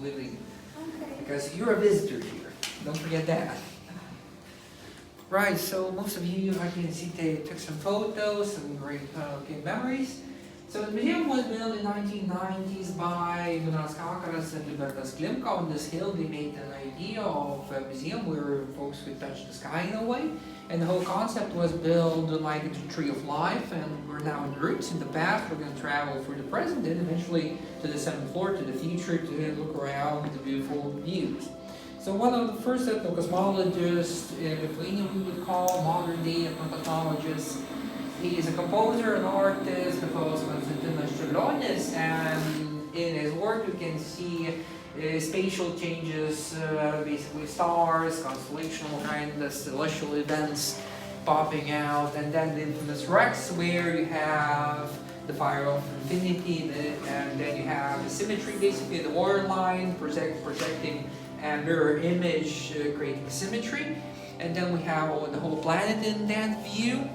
living. Okay. Because you're a visitor here. Don't forget that. Right, so most of you, I can see they took some photos, some great good memories. So the museum was built in 1990s by Jonas Kakaras and Libertas Klimka. On this hill they made an idea of a museum where folks could touch the sky in a way. And the whole concept was built like the tree of life, and we're now in roots in the past. We're going to travel through the present and eventually to the 7th floor, to the future, to look around the beautiful views. So one of the first etnokosmologists in Lithuania we would call modern day etnokosmologist. He is a composer, an artist, the Čiurlionis, and in his work you can see spatial changes, basically stars, constellational kind of celestial events popping out, and then the infamous Rex where you have the fire of infinity, and then you have the symmetry, basically the waterline projecting a mirror image, creating symmetry, and then we have the whole planet in that view,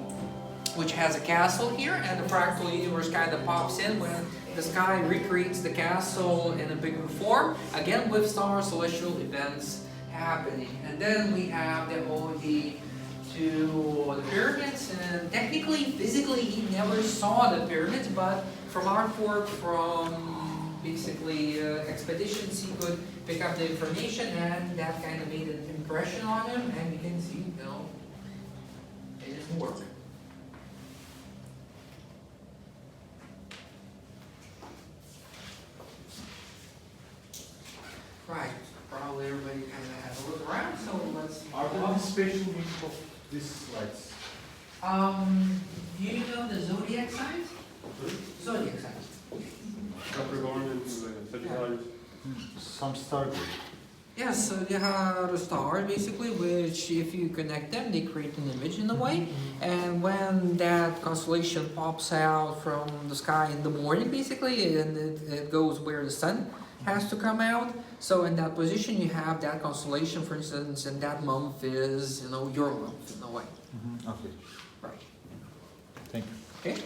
which has a castle here, and the fractal universe kind of pops in when the sky recreates the castle in a bigger form, again with star celestial events happening. And then we have the ode to the pyramids, and technically, physically, he never saw the pyramids, but from artwork, from basically expeditions, he could pick up the information, and that kind of made an impression on him, and you can see, it didn't work. Right, probably everybody kind of has a look around, so let's... Are there any special meaning of these lights? Do you know the zodiac signs? Zodiac signs. Capricorn and Sagittarius. Some started. Yes, so they have the stars basically, which if you connect them, they create an image in a way. And when that constellation pops out from the sky in the morning, basically, and it goes where the sun has to come out. So in that position, you have that constellation, for instance, and that month is, your month in a way. Okay. Right. Thank you. Okay.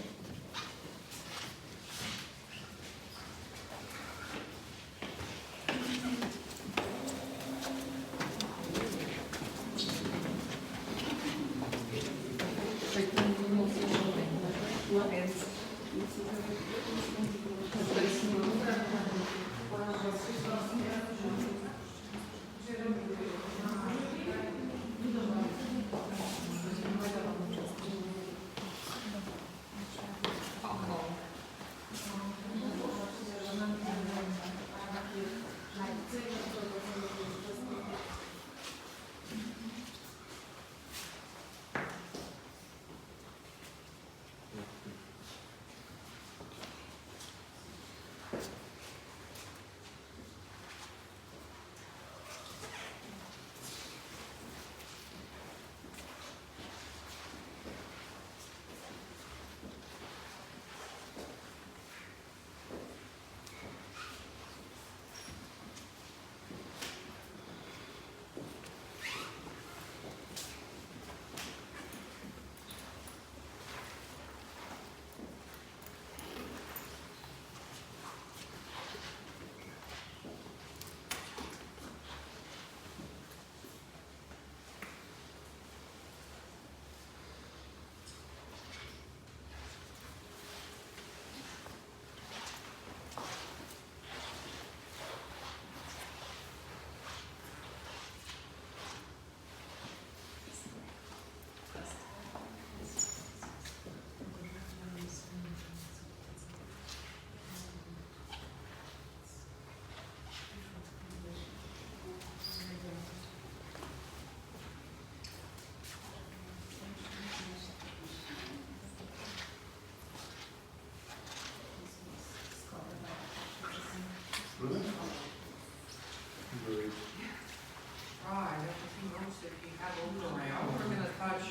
Right, that's a few notes if you have a look around. We're going to touch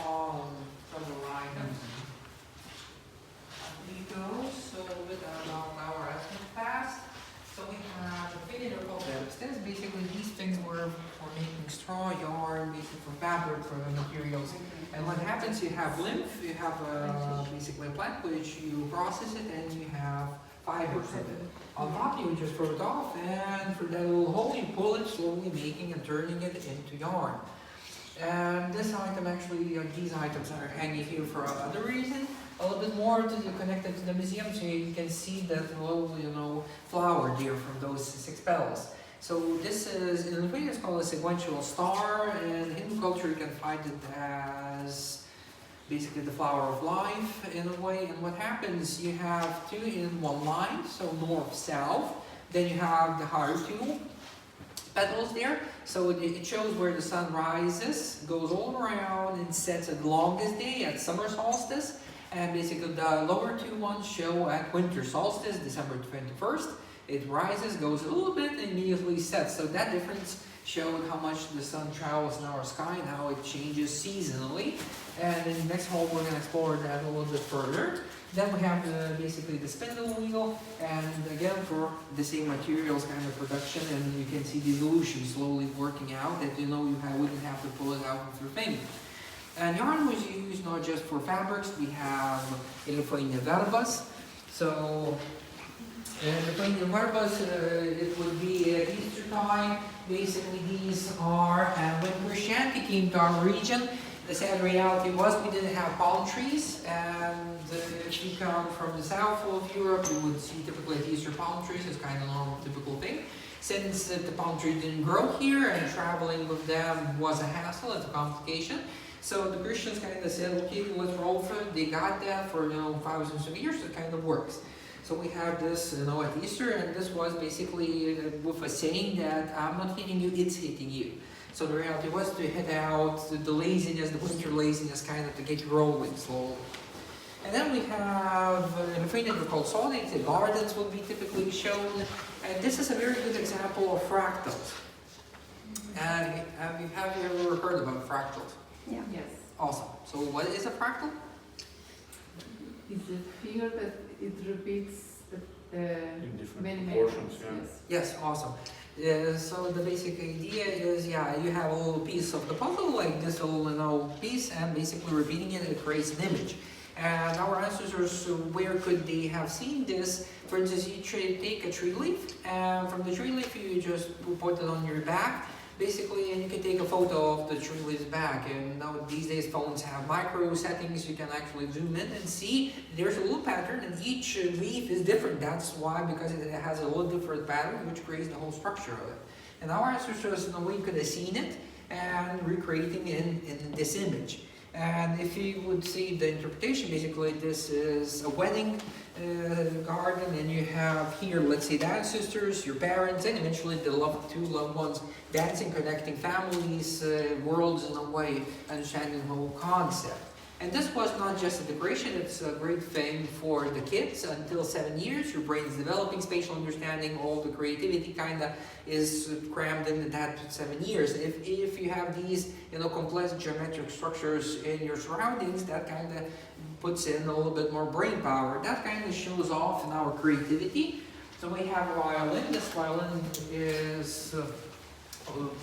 on several items. Up we go, so with our estimate past. So we have the failure of substance. Basically, these things were for making straw, yarn, basically for fabric, for materials. And what happens, you have lymph, you have basically a plant which you process it and you have fibers of it. On top top, you just throw it off, and for that little hole, you pull it, slowly making and turning it into yarn. And this item actually, these items are hanging here for another reason, a little bit more connected to the museum, so you can see that little, flower there from those 6 petals. So this is, in Lithuania it's called a sequential star, and in Hindu culture you can find it as basically the flower of life in a way. And what happens, you have 2 in one line, so north-south, then you have the higher 2 petals there, so it shows where the sun rises, goes all around and sets at the longest day at summer solstice, and basically the lower 2 ones show at winter solstice, December 21st. It rises, goes a little bit, and immediately sets. So that difference showed how much the sun travels in our sky and how it changes seasonally. And in the next hole we're going to explore that a little bit further. Then we have basically the spindle wheel, and again for the same materials kind of production, and you can see the evolution slowly working out that you wouldn't have to pull it out with your fingers. And yarn was used not just for fabrics, we have Lithuanian verbas. So Lithuanian verbas, it would be at Easter time. Basically these are, when Christianity came to our region, the sad reality was we didn't have palm trees, and if you come from the south of Europe, you would see typically at Easter palm trees. It's kind of a normal, typical thing. Since the palm trees didn't grow here and traveling with them was a hassle, it's a complication, so the Christians kind of said, okay, let's roll for it. They got that for thousands of years, so it kind of works. So we have this at Easter, and this was basically with a saying that I'm not hitting you, it's hitting you. So the reality was to hit out the laziness, the winter laziness, kind of to get you rolling slowly. And then we have in Lithuania they're called soldates, the gardens will be typically shown. And this is a very good example of fractals. And have you ever heard about fractals? Yeah. Yes. Awesome. So what is a fractal? It's a figure that it repeats In different many proportions, times. yeah. Yes, awesome. So the basic idea is, you have a little piece of the puzzle, like this little piece, and basically repeating it, it creates an image. And our ancestors, where could they have seen this? For instance, you take a tree leaf, and from the tree leaf you just put it on your back, basically, and you can take a photo of the tree leaf's back. And now these days phones have micro settings, you can actually zoom in and see there's a little pattern, and each leaf is different. That's why, because it has a little different pattern, which creates the whole structure of it. And our ancestors, in a way, could have seen it and recreating in this image. And if you would see the interpretation, basically this is a wedding garden, and you have here, let's say, the ancestors, your parents, and eventually the two loved ones dancing, connecting families, worlds in a way, understanding the whole concept. And this was not just a decoration, it's a great thing for the kids. Until 7 years, your brain is developing, spatial understanding, all the creativity kind of is crammed into that 7 years. If you have these, complex geometric structures in your surroundings, that kind of puts in a little bit more brain power. That kind of shows off in our creativity. So we have a violin. This violin is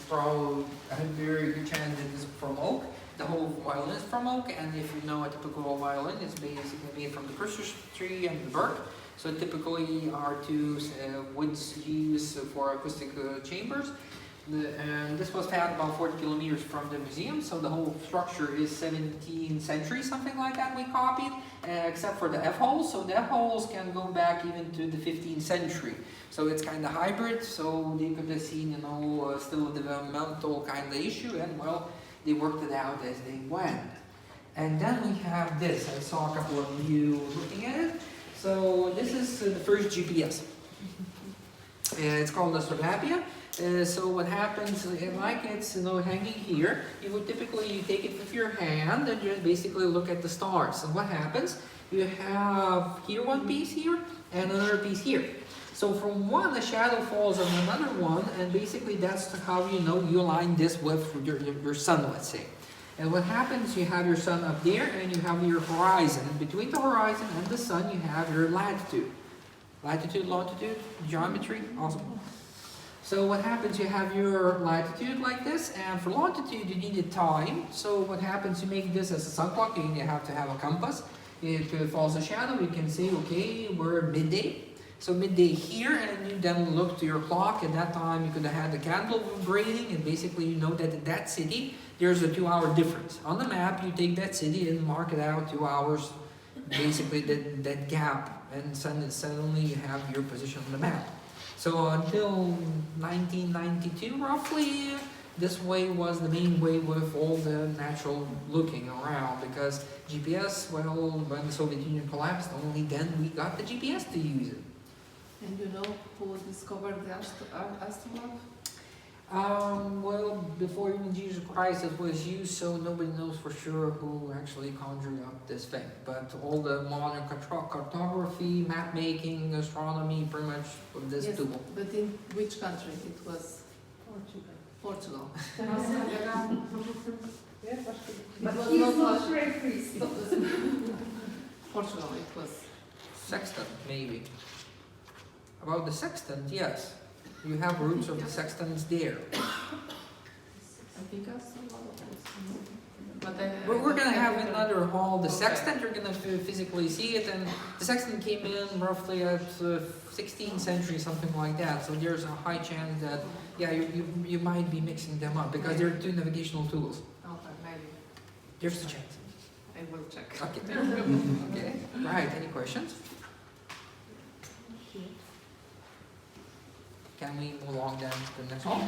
probably a very good chance it is from oak. The whole violin is from oak, and if you know a typical violin, it's basically made from the Christmas tree and the bark. So typically are 2 woods used for acoustic chambers. And this was found about 40 kilometers from the museum, so the whole structure is 17th century, something like that we copied, except for the F-holes. So the F-holes can go back even to the 15th century. So it's kind of hybrid, so they could have seen, still a developmental kind of issue, and well, they worked it out as they went. And then we have this. I saw a couple of you looking at it. So this is the first GPS. It's called Astrolabia. So what happens, like it's hanging here, you would typically take it with your hand and just basically look at the stars. And what happens? You have here one piece here and another piece here. So from one, a shadow falls on another one, and basically that's how you align this with your sun, let's say. And what happens, you have your sun up there, and you have your horizon. And between the horizon and the sun, you have your latitude. Latitude, longitude, geometry, awesome. So what happens, you have your latitude like this, and for longitude you need a time. So what happens, you make this as a sun clock, and you have to have a compass. If it falls a shadow, you can say, okay, we're midday. So midday here, and you then look to your clock. At that time, you could have had the candle vibrating, and basically you know that in that city, there's a 2-hour difference. On the map, you take that city and mark it out 2 hours, basically that gap, and suddenly you have your position on the map. So until 1992, roughly, this way was the main way with all the natural looking around, because GPS, well, when the Soviet Union collapsed, only then we got the GPS to use it. And you know who discovered the astrolabe? Well, before even Jesus Christ it was used, so nobody knows for sure who actually conjured up this thing. But all the modern cartography, map making, astronomy, pretty much with this Yes, tool. but in which country? It was Portugal. But He's not not very priest. Portugal, it was. Sextant, maybe. About the sextant, yes. You have roots of the sextants there. I think I saw one of those. But But we're gonna have another hall. The Okay. sextant, you're gonna physically see it, and the sextant came in roughly at 16th century, something like that. So there's a high chance that, yeah, you might be mixing them up because they're two navigational tools. Okay, maybe. There's the chance. I will check. Okay. Okay. Right. Any questions? Can we move along then to the next hall?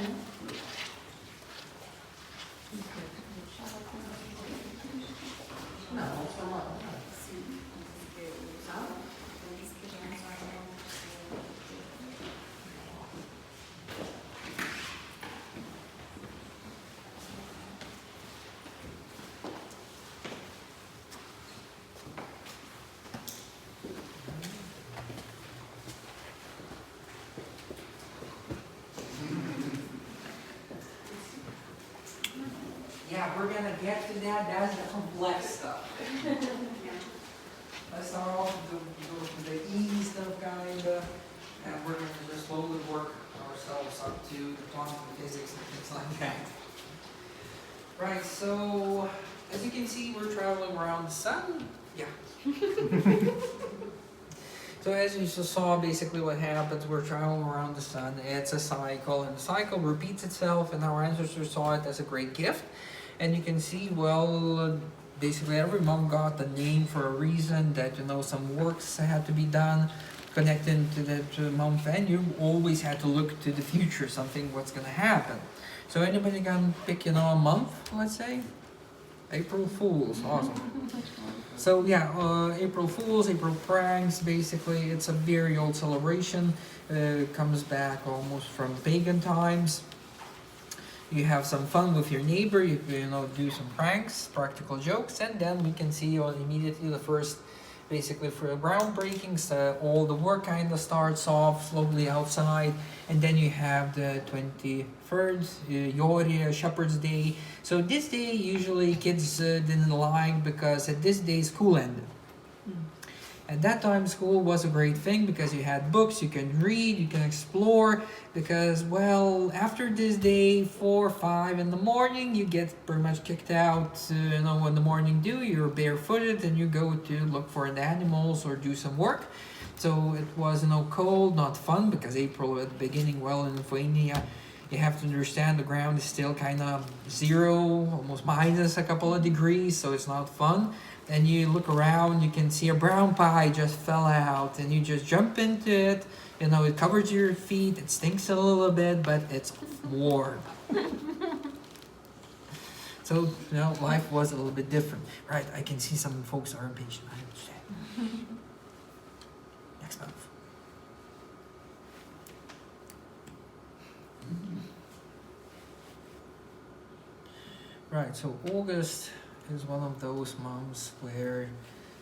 Yeah, we're gonna get to that. That's the complex stuff. Let's start off with the easy stuff, kinda, and we're gonna just slowly work ourselves up to the quantum physics and things like that. Right. So, as you can see, we're traveling around the sun. Yeah. So as you just saw, basically what happens, we're traveling around the sun. It's a cycle, and the cycle repeats itself, and our ancestors saw it as a great gift. And you can see, well, basically every month got the name for a reason, that, you know, some works had to be done connected to that month, and you always had to look to the future, something what's gonna happen. So anybody can pick, you know, a month, let's say? April Fools, awesome. So yeah, April Fools, April pranks, basically it's a very old celebration. Comes back almost from pagan times. You have some fun with your neighbor, you know, do some pranks, practical jokes, and then we can see immediately the first, basically for groundbreakings, all the work kind of starts off slowly outside, and then you have the 23rd, Yori, Shepherd's Day. So this day usually kids didn't like, because at this day school ended. At that time, school was a great thing because you had books, you can read, you can explore. Because, well, after this day, 4 or 5 in the morning, you get pretty much kicked out. You know, when the morning dew, you're barefooted and you go to look for the animals or do some work. So it was, you know, cold, not fun, because April at the beginning, well, in Lithuania, you have to understand the ground is still kind of 0, almost minus a couple of degrees, so it's not fun. And you look around, you can see a brown pie just fell out, and you just jump into it. You know, it covers your feet, it stinks a little bit, but it's warm. So, you know, life was a little bit different. Right, I can see some folks are impatient, I understand. Next month. Right, so August is one of those months where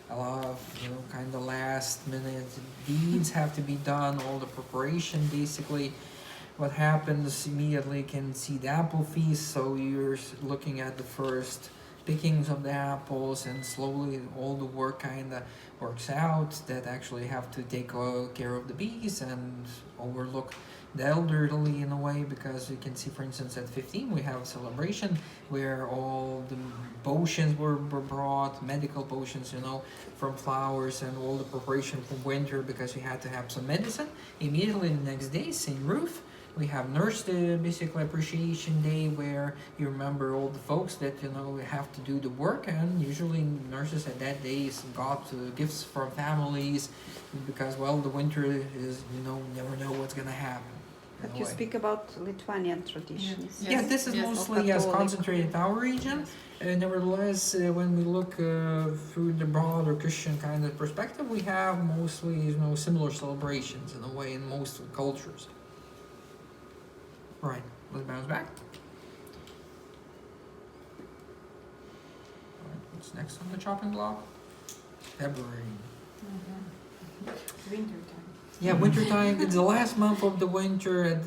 a lot of, you know, kind of last minute deeds have to be done, all the preparation basically. What happens immediately, can see the apple feast, so you're looking at the first pickings of the apples, and slowly all the work kind of works out that actually have to take care of the bees and overlook the elderly in a way, because you can see, for instance, at 15 we have a celebration where all the potions were brought, medical potions, you know, from flowers, and all the preparation for winter, because you had to have some medicine. Immediately the next day, same roof, we have Nurse basically Appreciation Day, where you remember all the folks that, you know, have to do the work, and usually nurses at that day got gifts from families, because, well, the winter is, you know, never know what's gonna happen. in But a you way. speak about Lithuanian traditions. Yeah, this is Yes. mostly concentrated our region. Nevertheless, when we look through the broader Christian kind of perspective, we have mostly, you know, similar celebrations in a way in most cultures. Right, let's bounce back. Alright, what's next on the chopping block? February. Winter time. Yeah, wintertime, it's the last month of the winter.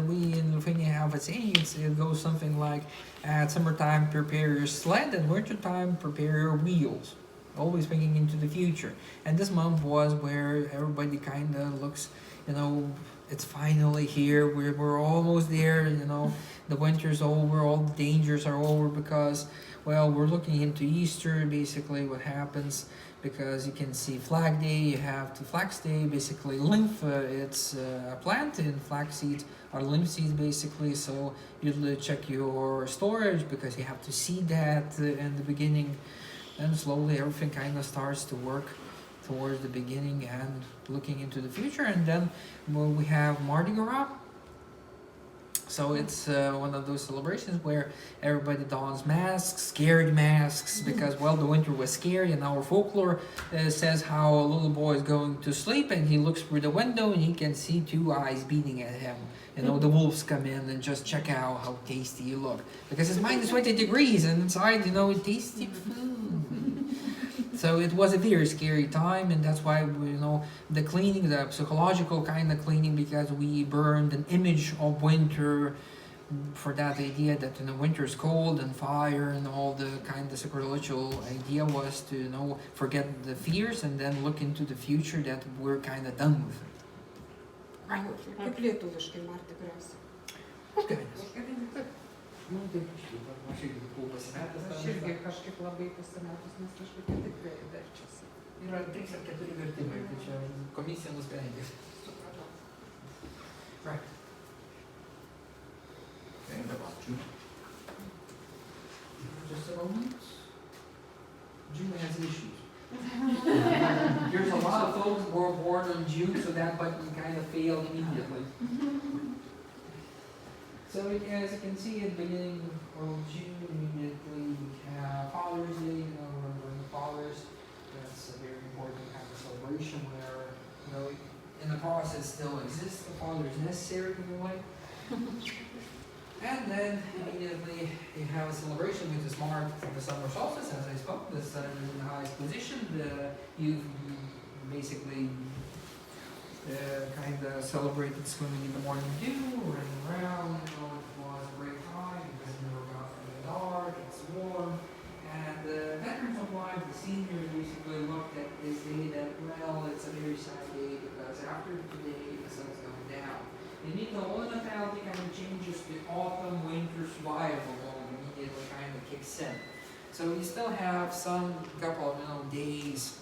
We in Lithuania have a saying, it goes something like, at summertime prepare your sled, and wintertime prepare your wheels. Always thinking into the future. And this month was where everybody kind of looks, you know, it's finally here, we're almost there, you know, the winter's over, all the dangers are over, because, well, we're looking into Easter, basically what happens, because you can see Flag Day, you have to Flax Day, basically lymph, it's a plant, and flax seeds are lymph seeds basically, so you check your storage, because you have to see that in the beginning, and slowly everything kind of starts to work towards the beginning and looking into the future. And then we have Mardi Gras. So it's one of those celebrations where everybody dons masks, scared masks, because, well, the winter was scary, and our folklore says how a little boy is going to sleep and he looks through the window and he can see two eyes beating at him. You know, the wolves come in and just check out how tasty you look, because it's minus 20 degrees and inside, you know, tasty food. So it was a very scary time, and that's why, you know, the cleaning, the psychological kind of cleaning, because we burned an image of winter for that idea that, you know, winter is cold and fire, and all the kind of psychological idea was to, you know, forget the fears and then look into the future that we're kind of done with it. Kaip lietuviškai Mardi Gras? Okay. Nu, taip, aš irgi buvau pasimetęs. Aš irgi kažkaip labai pasimetus, nes kažkaip tikrai verčiasi. Yra 3 ar 4 vertimai, tai čia komisija nusprendė. Supratau. Right. Okay, about June. Just a moment. June has issues. There's a lot of folks who were born on June, so that button kind of failed immediately. So as you can see at the beginning of June, immediately we have Father's Day, you know, remembering the fathers. That's a very important kind of celebration where, you know, in the process still exists, the father is necessary in a way. And then immediately you have a celebration which is marked for the summer solstice, as I spoke. The sun is in the highest position. You basically kind of celebrated swimming in the morning dew, running around, you know, it was a great time because it never got in the dark, it's warm. And the veterans of life, the seniors, basically looked at this day that, well, it's a very sad day because after today the sun's going down. You need the whole mentality kind of changes to autumn, winter survival mode immediately kind of kicks in. So you still have some couple of, you know, days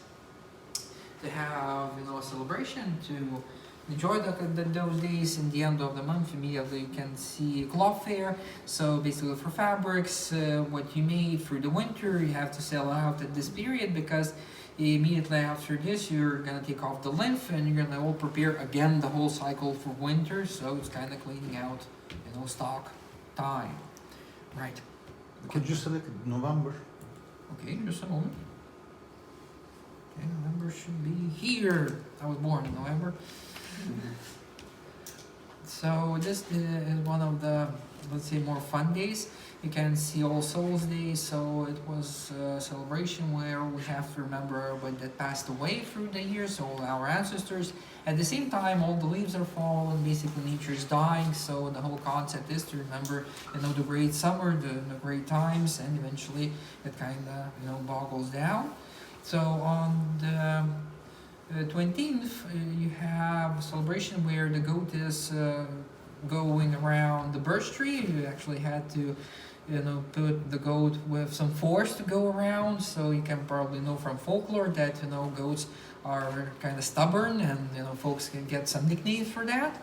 to have, you know, a celebration, to enjoy those days. In the end of the month, immediately you can see a cloth fair. So basically for fabrics, what you made through the winter, you have to sell out at this period, because immediately after this, you're gonna take off the lymph and you're gonna all prepare again the whole cycle for winter. So it's kind of cleaning out, you know, stock time. Right. Could you select November? Okay, just a moment. Okay, November should be here. I was born in November. So this is one of the, let's say, more fun days. You can see All Souls Day, so it was a celebration where we have to remember everybody that passed away through the years, all our ancestors. At the same time, all the leaves are falling, basically nature is dying, so the whole concept is to remember, the great summer, the great times, and eventually it kind of, boggles down. So on the 20th, you have a celebration where the goat is going around the birch tree. You actually had to put the goat with some force to go around, so you can probably know from folklore that goats are kind of stubborn, and folks can get some nicknames for that.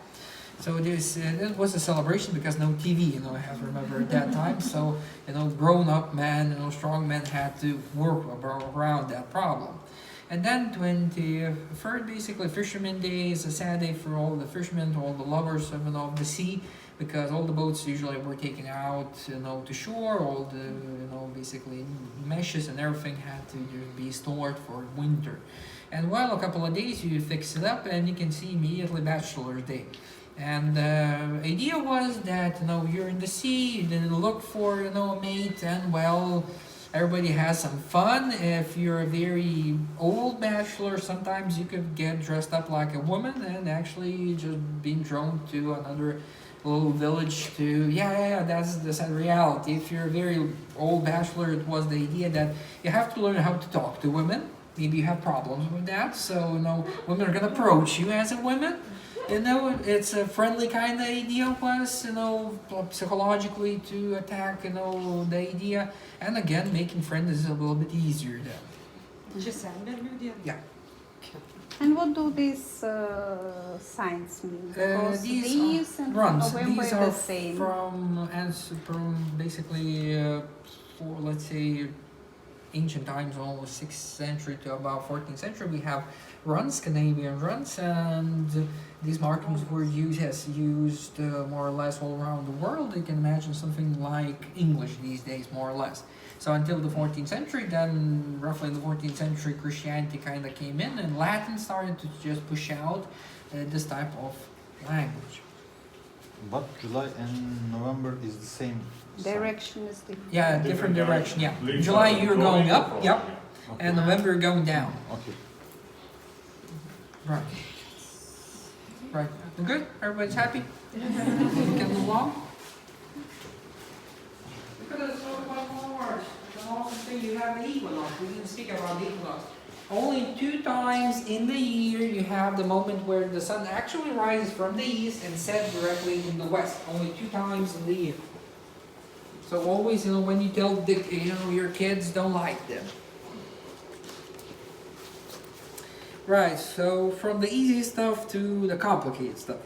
So it was a celebration because no TV, I have to remember at that time. So grown-up men, strong men had to work around that problem. And then 23rd, basically Fisherman Day, is a sad day for all the fishermen, all the lovers of the sea, because all the boats usually were taken out, to shore. All the, basically meshes and everything had to be stored for winter. And well, a couple of days you fix it up, and you can see immediately Bachelor's Day. And the idea was that you're in the sea, you didn't look for a mate, and well, everybody has some fun. If you're a very old bachelor, sometimes you could get dressed up like a woman and actually just being thrown to another little village to, that's the sad reality. If you're a very old bachelor, it was the idea that you have to learn how to talk to women. Maybe you have problems with that, so women are gonna approach you as a woman. It's a friendly kind of idea was, psychologically to attack, the idea. And again, making friends is a little bit easier then. Yeah. And what do these signs mean? Because these and runs. November These are are the same. from basically, for let's say, ancient times, almost 6th century to about 14th century, we have runs, Scandinavian runs, and these markings were used more or less all around the world. You can imagine something like English these days, more or less. So until the 14th century, then roughly in the 14th century, Christianity kind of came in, and Latin started to just push out this type of language. But July and November is the same sign. Direction is different. Yeah, different direction, yeah. July you're going up, yep, Okay. and November you're going down. Okay. Right. Right. We're good? Everybody's happy? We can move on? Look at this, talk about Mars. It's an awesome thing. You have the equinox. We didn't speak about the equinox. Only 2 times in the year you have the moment where the sun actually rises from the east and sets directly in the west. Only 2 times in the year. So always, when you tell your kids, don't like them. Right, so from the easy stuff to the complicated stuff.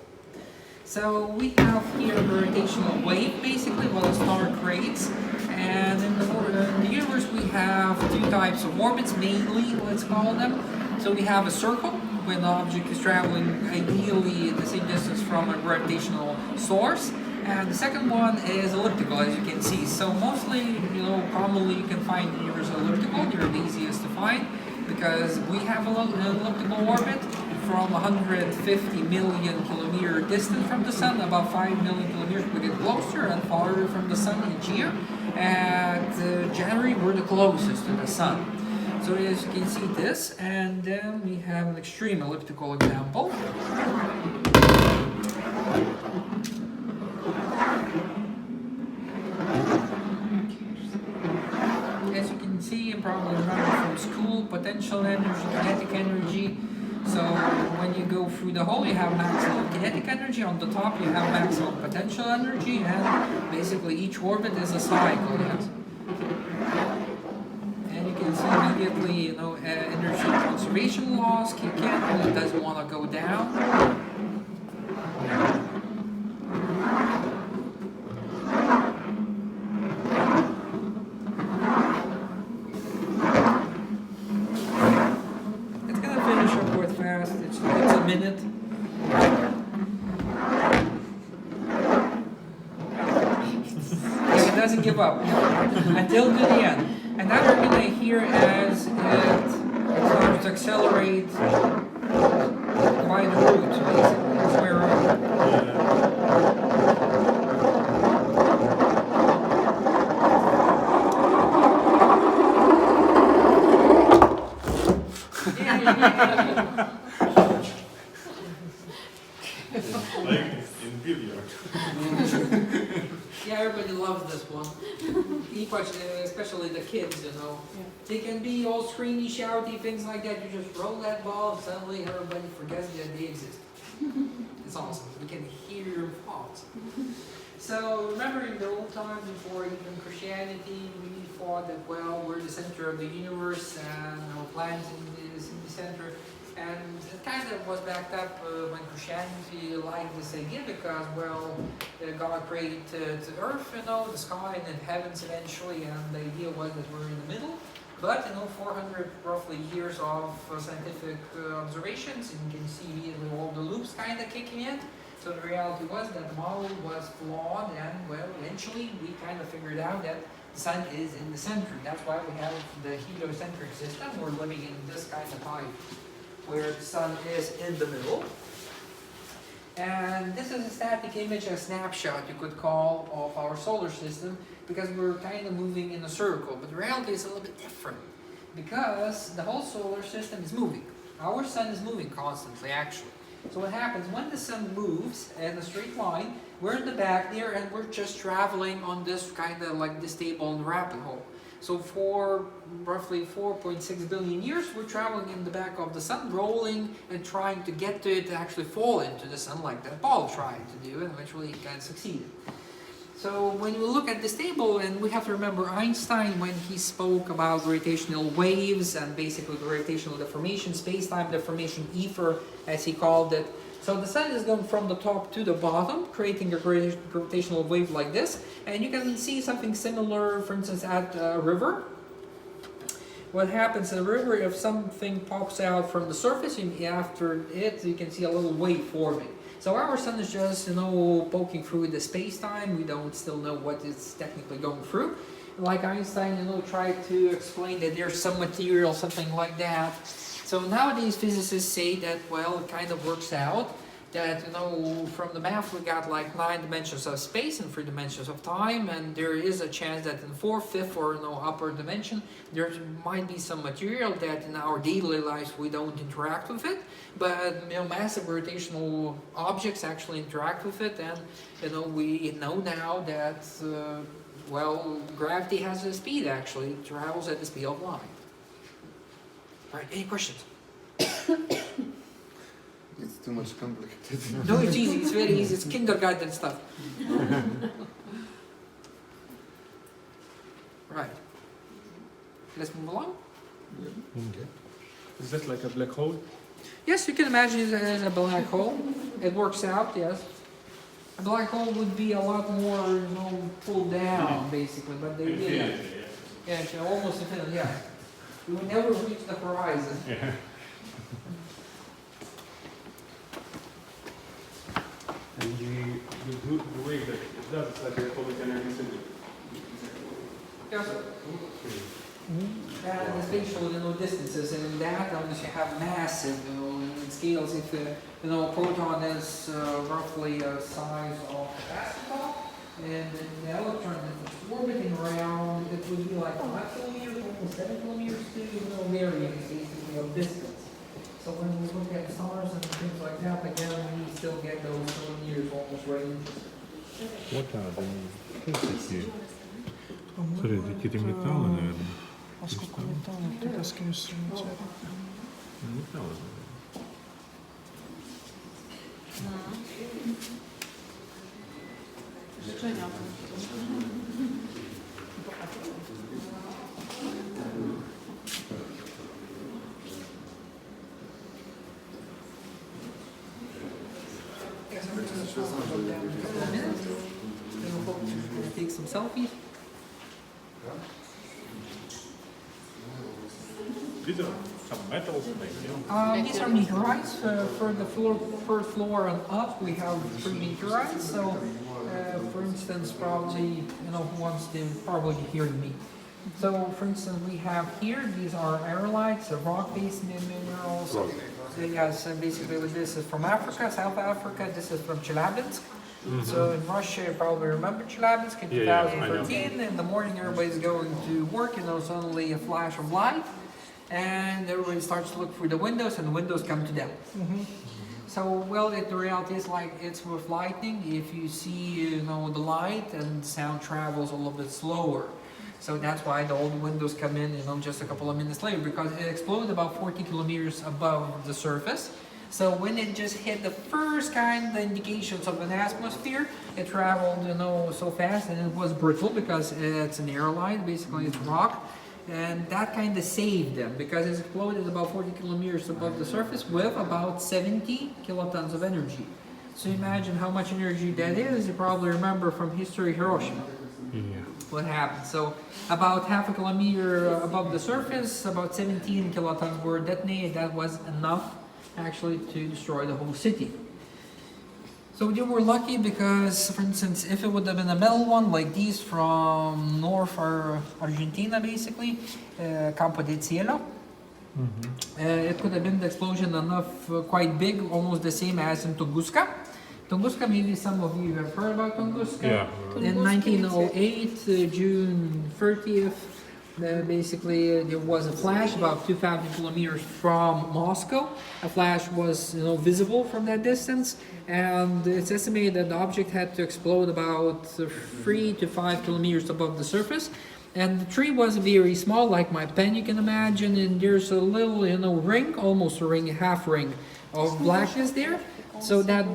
So we have here a gravitational wave, basically, what a star creates. And in the universe we have 2 types of orbits, mainly, let's call them. So we have a circle, when the object is traveling ideally the same distance from a gravitational source. And the second one is elliptical, as you can see. So mostly, commonly you can find the universe elliptical. They're the easiest to find, because we have an elliptical orbit from 150 million kilometer distance from the sun. About 5 million kilometers we get closer and farther from the sun each year. At January we're the closest to the sun. So as you can see this, and then we have an extreme elliptical example. As you can see, and probably remember from school, potential energy, kinetic energy. So when you go through the hole, you have maximum kinetic energy. On the top, you have maximum potential energy, and basically each orbit is a cycle. Yes. And you can see immediately, energy conservation laws kick in. It doesn't want to go down. It's a minute. It doesn't give up until to the end. And now we're going to hear as it starts to accelerate by the root, basically. That's where we're In billiard. Yeah, everybody loves this one. Especially the kids, you know. Yeah. They can be all screamy, shouty, things like that. You just roll that ball, and suddenly everybody forgets that they exist. It's awesome. We can hear your thoughts. So remember in the old times before even Christianity, we thought that, well, we're the center of the universe and our planet is in the center. And it kind of was backed up when Christianity liked this idea because, well, God created the earth, you know, the sky and the heavens eventually, and the idea was that we're in the middle. But, you know, 400 roughly years of scientific observations, and you can see immediately all the loops kind of kicking in. So the reality was that the model was flawed, and, well, eventually we kind of figured out that the sun is in the center. That's why we have the heliocentric system. We're living in this kind of type, where the sun is in the middle. And this is a static image, a snapshot you could call, of our solar system, because we're kind of moving in a circle. But the reality is a little bit different, because the whole solar system is moving. Our sun is moving constantly, actually. So what happens, when the sun moves in a straight line, we're in the back there, and we're just traveling on this kind of like this table in the rabbit hole. So for roughly 4.6 billion years, we're traveling in the back of the sun, rolling and trying to get to it to actually fall into the sun like that ball tried to do, and eventually it kind of succeeded. So when you look at this table, and we have to remember Einstein when he spoke about gravitational waves and basically gravitational deformation, space-time deformation, ether as he called it. So the sun is going from the top to the bottom, creating a gravitational wave like this. And you can see something similar, for instance, at a river. What happens in a river, if something pops out from the surface, after it, you can see a little wave forming. So our sun is just, you know, poking through the space-time. We don't still know what it's technically going through. Like Einstein, you know, tried to explain that there's some material, something like that. So nowadays physicists say that, well, it kind of works out that, you know, from the math we got like 9 dimensions of space and 3 dimensions of time, and there is a chance that in 4th, 5th, or, you know, upper dimension, there might be some material that in our daily lives we don't interact with it, but, you know, massive gravitational objects actually interact with it, and, you know, we know now that, well, gravity has a speed actually, it travels at the speed of light. All right, any questions? It's too much complicated. No, it's easy, it's very easy, it's kindergarten stuff. Right. Let's move along. Is that like a black hole? Yes, you can imagine it as a black hole. It works out, yes. A black hole would be a lot more, you know, pulled down, basically, but they did. Yeah, it's almost infinite, yeah. We will never reach the horizon. Yeah. And the way that it does, it's like a atomic energy symbol. Yes, sir. And the spatial, you know, distances, and in that, unless you have massive, you know, in scales, if you know, a proton is roughly a size of a basketball, and the electron is orbiting around, it would be like 5 kilometers, almost 7 kilometers to, you know, varying basically of distance. So when we look at stars and things like that, again, we still get those kilometers almost right into. Вот надо. Что такие? Смотри, какие-то металлы, наверное. А сколько металлов ты таскаешь с металлом? Металлы. Życzenia. Take some selfies. These are some metals, maybe. These are meteorites. For the first floor and up, we have 3 meteorites. So, for instance, probably, you know, who wants to probably hearing me. So, for instance, we have here, these are aerolites, rock-based minerals. So, yes, and basically this is from Africa, South Africa. This is from Chelyabinsk. So in Russia, you probably remember Chelyabinsk in 2013. In the morning, everybody's going to work, you know, suddenly a flash of light, and everybody starts to look through the windows, and the windows come to them. So, well, the reality is like it's with lightning. If you see, the light and sound travels a little bit slower. So that's why the old windows come in, just a couple of minutes later, because it exploded about 40 kilometers above the surface. So when it just hit the first kind of indications of an atmosphere, it traveled, so fast, and it was brittle because it's an airline, basically it's rock. And that kind of saved them because it exploded about 40 kilometers above the surface with about 70 kilotons of energy. So imagine how much energy that is. You probably remember from history Hiroshima. Yeah. What happened. So about half a kilometer above the surface, about 17 kilotons were detonated. That was enough actually to destroy the whole city. So you were lucky because, for instance, if it would have been a metal one like these from North Argentina, basically, Campo de Cielo, it could have been the explosion enough, quite big, almost the same as in Tunguska. Tunguska, maybe some of you have heard about Tunguska. Yeah. In 1908, June 30th, basically there was a flash about 2,000 kilometers from Moscow. A flash was, visible from that distance, and it's estimated that the object had to explode about 3 to 5 kilometers above the surface. And the tree was very small, like my pen, you can imagine, and there's a little, ring, almost a ring, half ring of blackness there. So that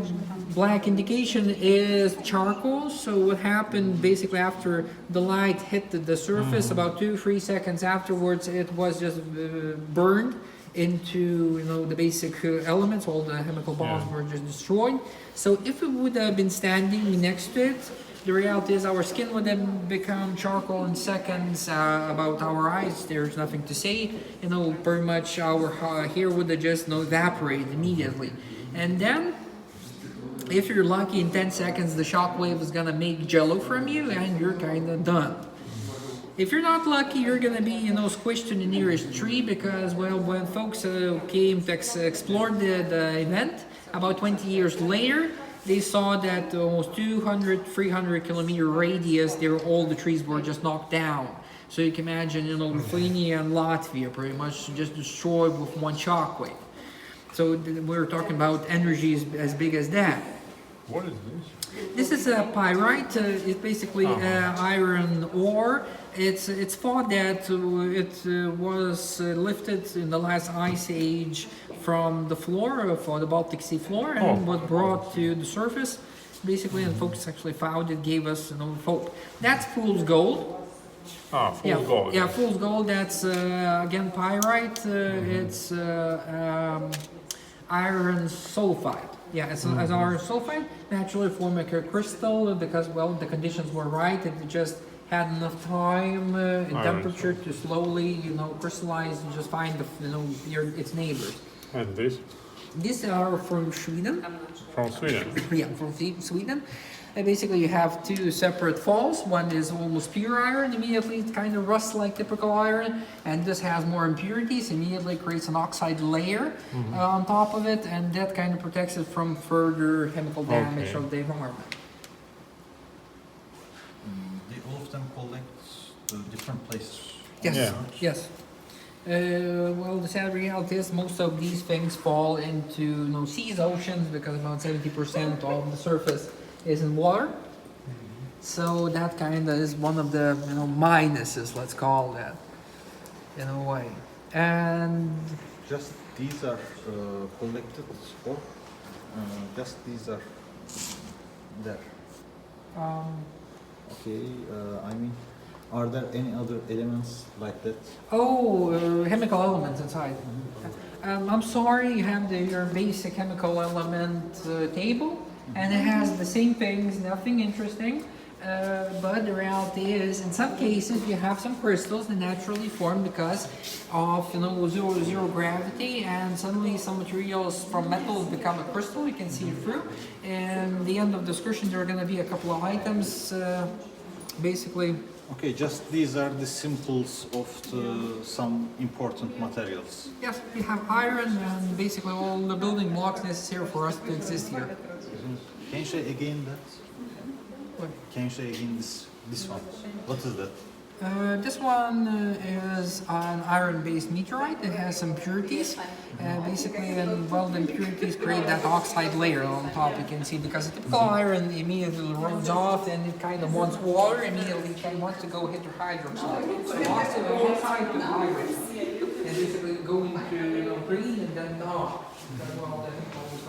black indication is charcoal. So what happened basically after the light hit the surface, about 2-3 seconds afterwards, it was just burned into the basic elements. All the chemical bonds were just destroyed. So if it would have been standing next to it, the reality is our skin would have become charcoal in seconds. About our eyes, there's nothing to say. Pretty much our hair would have just evaporated immediately. And then, if you're lucky, in 10 seconds, the shockwave is gonna make jello from you, and you're kind of done. If you're not lucky, you're gonna be, squished to the nearest tree because, well, when folks came to explore the event, about 20 years later, they saw that almost 200, 300 kilometer radius, all the trees were just knocked down. So you can imagine, Lithuania and Latvia pretty much just destroyed with one shockwave. So we're talking about energies as big as that. What is this? This is a pyrite. It's basically iron ore. It's thought that it was lifted in the last ice age from the floor of the Baltic Sea floor and was brought to the surface, basically. And folks actually found it, gave us hope. That's fool's gold. Fool's gold. Yeah, fool's gold. That's again pyrite. It's iron sulfide. Yeah, it's as iron sulfide, naturally form like a crystal because, well, the conditions were right. It just had enough time and temperature to slowly, crystallize and just find its neighbors. And this? These are from Sweden. From Sweden? Yeah, from Sweden. Basically, you have two separate falls. One is almost pure iron. Immediately, it kind of rusts like typical iron, and this has more impurities. Immediately creates an oxide layer on top of it, and that kind of protects it from further chemical damage of the environment. They all of them collect to different places. Yes. Yeah. Yes. Well, the sad reality is most of these things fall into seas, oceans, because about 70% of the surface is in water. So that kind of is one of the minuses, let's call that, in a way. And Just these are collected, or just these are there. Okay, I mean, are there any other elements like that? chemical elements inside. I'm sorry, you have your basic chemical element table, and it has the same things, nothing interesting. But the reality is, in some cases, you have some crystals that naturally form because of zero gravity, and suddenly some materials from metals become a crystal. You can see it through. And the end of the discussion, there are going to be a couple of items, basically. Okay, just these are the symbols of some important materials. Yes, we have iron and basically all the building blocks necessary for us to exist here. Can you say again that? What? Can you say again this one? What is that? This one is an iron-based meteorite. It has some impurities. Basically, well, the impurities create that oxide layer on top. You can see because the typical iron immediately runs off and it kind of wants water. Immediately, it wants to go hit the hydroxide. So oxide to iron, and basically going to green and then off. Well, the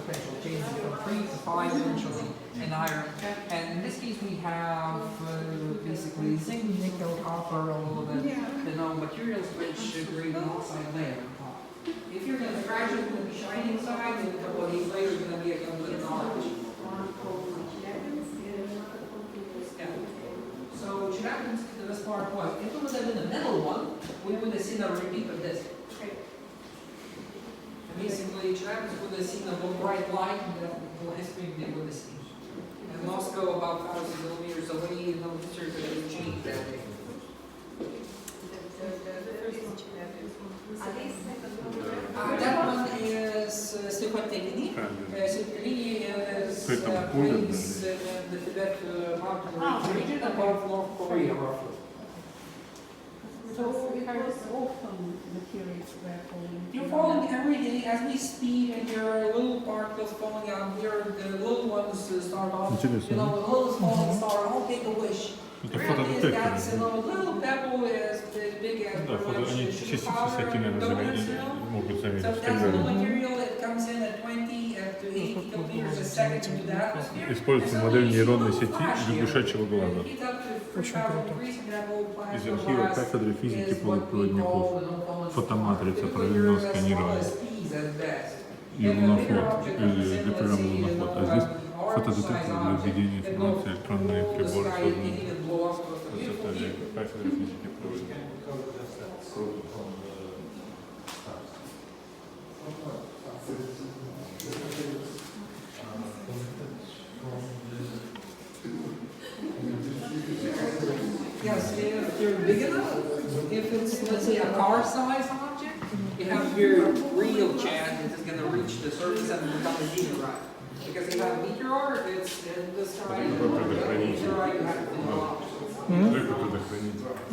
potential changes from 3 to 5 eventually in iron. And in this case, we have basically zinc, nickel, copper, all of the materials which create an oxide layer on top. If you're going to scratch it, it's going to be shiny inside, and a couple of these layers are going to be a little bit orange. Yeah. So what happens to this part was, if it would have been a metal one, we would have seen a repeat of this. Basically, Travis would have seen a bright light and the whole history they would have seen. And Moscow, about 1,000 kilometers away, history could have changed that day. That one is Slichotekini. Slichotekini is a place in the Tibet mountain region above North Korea, roughly. So often materials were falling. You're falling every day as we speak, and there are little particles falling out here. The little ones start off, the little small start, I'll take a wish. Это Reality is фотодетектор. that, little pebble is as big as Да, они частицы всякие, наверное, могут So заметить. that's the material that comes in at 20 to 80 kilometers a second into the atmosphere. Используется модель нейронной сети лягушачьего глаза Очень круто. из архива кафедры физики полупроводников. Фотоматрица, параллельного сканирования и лунофот, или программа лунофот. А здесь фотодетектор для введения информации, электронные приборы, созданные кафедры физики проводников. Yes, if you're big enough, if it's, let's say, a car-sized object, you have your real chance that it's going to reach the surface and become a meteorite. Because if you have a meteor, it's in the sky, and meteorite, you have to go out.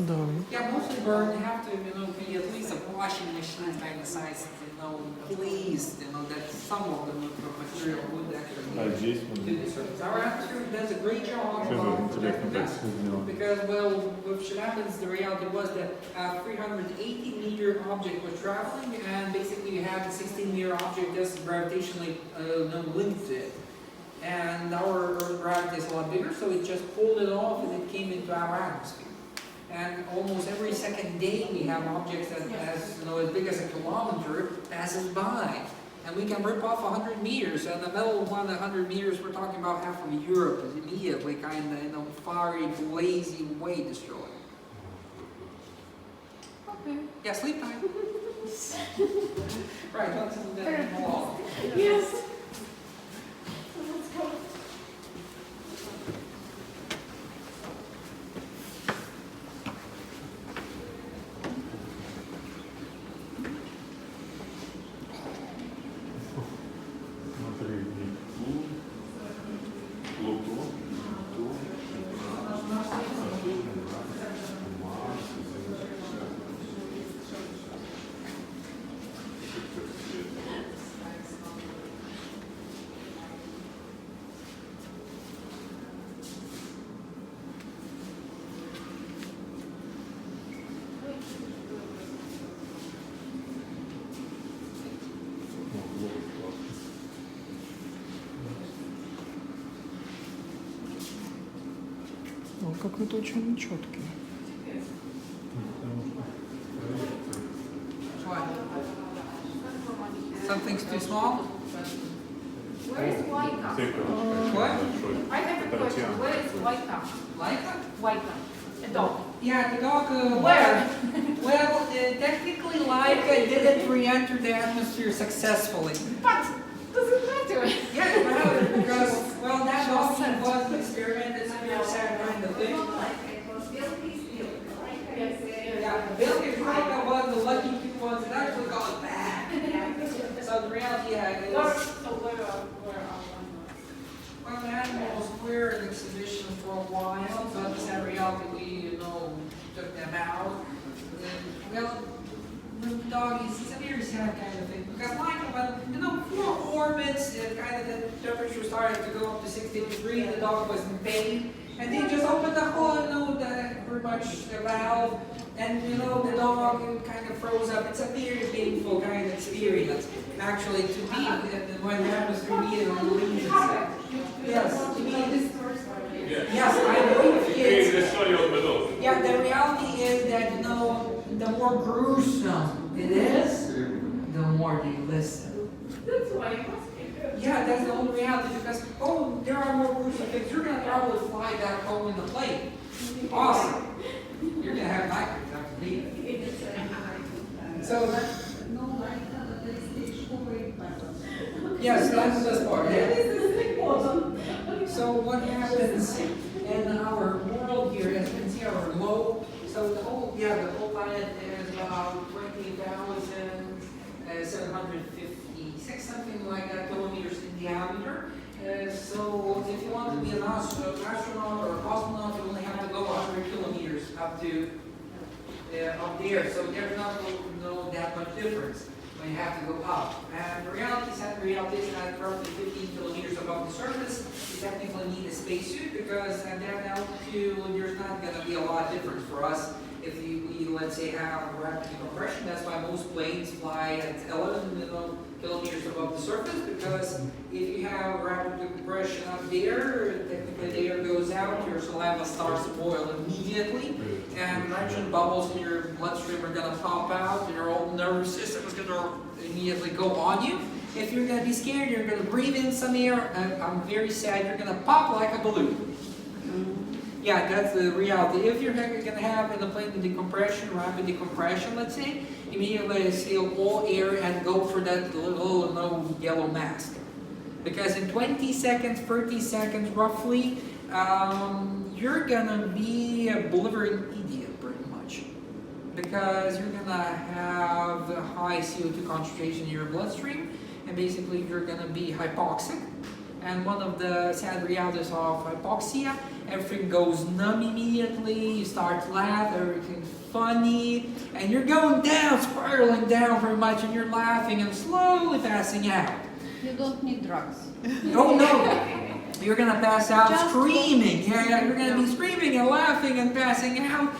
Да. Yeah, mostly burn, you have to, be at least a washing machine kind of size, at least, that some of the material would actually do the surface. Our atmosphere does a great job of protecting this. Because, well, what happens, the reality was that a 380-meter object was traveling, and basically you had a 16-meter object just gravitationally linked to it. And our Earth gravity is a lot bigger, so it just pulled it off and it came into our atmosphere. And almost every second day we have objects that as big as a kilometer passes by. And we can rip off 100 meters, and the metal one 100 meters, we're talking about half of Europe is immediately kind of fiery, lazy way destroyed. Okay. Yeah, sleep time. Right, let's do that along. Yes. Он какой-то очень четкий. What? Something's too small? Where is Waika? What? I have a question. Where is Waika? Laika? Waika. A dog. Yeah, the dog. Where? Well, technically, Laika didn't re-enter the atmosphere successfully. But doesn't matter. Yeah, it matters because, well, that dog was an experiment that's sat behind the thing. Yeah, Billy Laika was the lucky few ones that actually got back. So the reality, yeah, is. Where are Well, the animals were in exhibition for a while, but in reality, took them out. Well, the dog is a very sad kind of thing because when, for orbits, kind of the temperature started to go up to 60 degrees, the dog was in pain, and they just opened the whole, pretty much the valve, and the dog kind of froze up. It's a very painful kind of experience, actually, to be when the atmosphere releases. Yes, to be. Yes, I believe it's. Yeah, the reality is that the more gruesome it is, the more they listen. That's why I must be. Yeah, that's the only reality because there are more gruesome things. You're gonna probably fly back home in the plane. Awesome. You're gonna have nightmares after leaving. So yes, that's the part. Yeah. So what happens in our world here, as you can see, our globe. So the whole planet is about 20,756, something like that, kilometers in diameter. So if you want to be an astronaut or a cosmonaut, you only have to go 100 kilometers up to up there. So there's not that much difference when you have to go up. And the reality is that roughly 15 kilometers above the surface, you technically need a spacesuit because at that altitude, there's not going to be a lot of difference for us if we let's say, have rapid decompression. That's why most planes fly at 11 kilometers above the surface, because if you have rapid decompression up there, technically the air goes out, your saliva starts to boil immediately, and nitrogen bubbles in your bloodstream are going to pop out, and your whole nervous system is going to immediately go on you. If you're going to be scared, you're going to breathe in some air, and I'm very sad, you're going to pop like a balloon. Yeah, that's the reality. If you're going to have in the plane the decompression, rapid decompression, let's say, immediately seal all air and go for that little yellow mask. Because in 20 seconds, 30 seconds roughly, you're going to be a blithering idiot pretty much. Because you're going to have a high CO2 concentration in your bloodstream, and basically you're going to be hypoxic. And one of the sad realities of hypoxia, everything goes numb immediately, you start to laugh, everything's funny, and you're going down, spiraling down very much, and you're laughing and slowly passing out. You don't need drugs. Oh no! You're gonna pass out screaming. Yeah, you're gonna be screaming and laughing and passing out.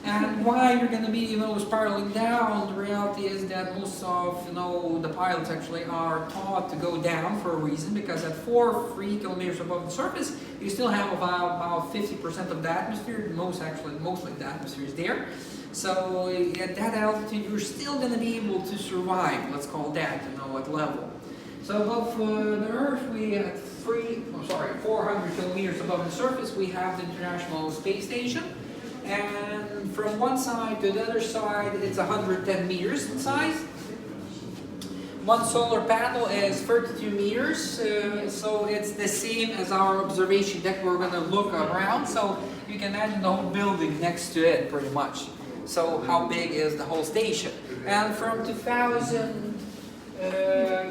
And why you're going to be, spiraling down, the reality is that most of, the pilots actually are taught to go down for a reason, because at 3 kilometers above the surface, you still have about 50% of the atmosphere, mostly the atmosphere is there. So at that altitude, you're still going to be able to survive, let's call that, at level. So above the Earth, we at 400 kilometers above the surface, we have the International Space Station. And from one side to the other side, it's 110 meters in size. One solar panel is 32 meters, so it's the same as our observation deck. We're going to look around, so you can imagine the whole building next to it, pretty much. So how big is the whole station? And from 2000,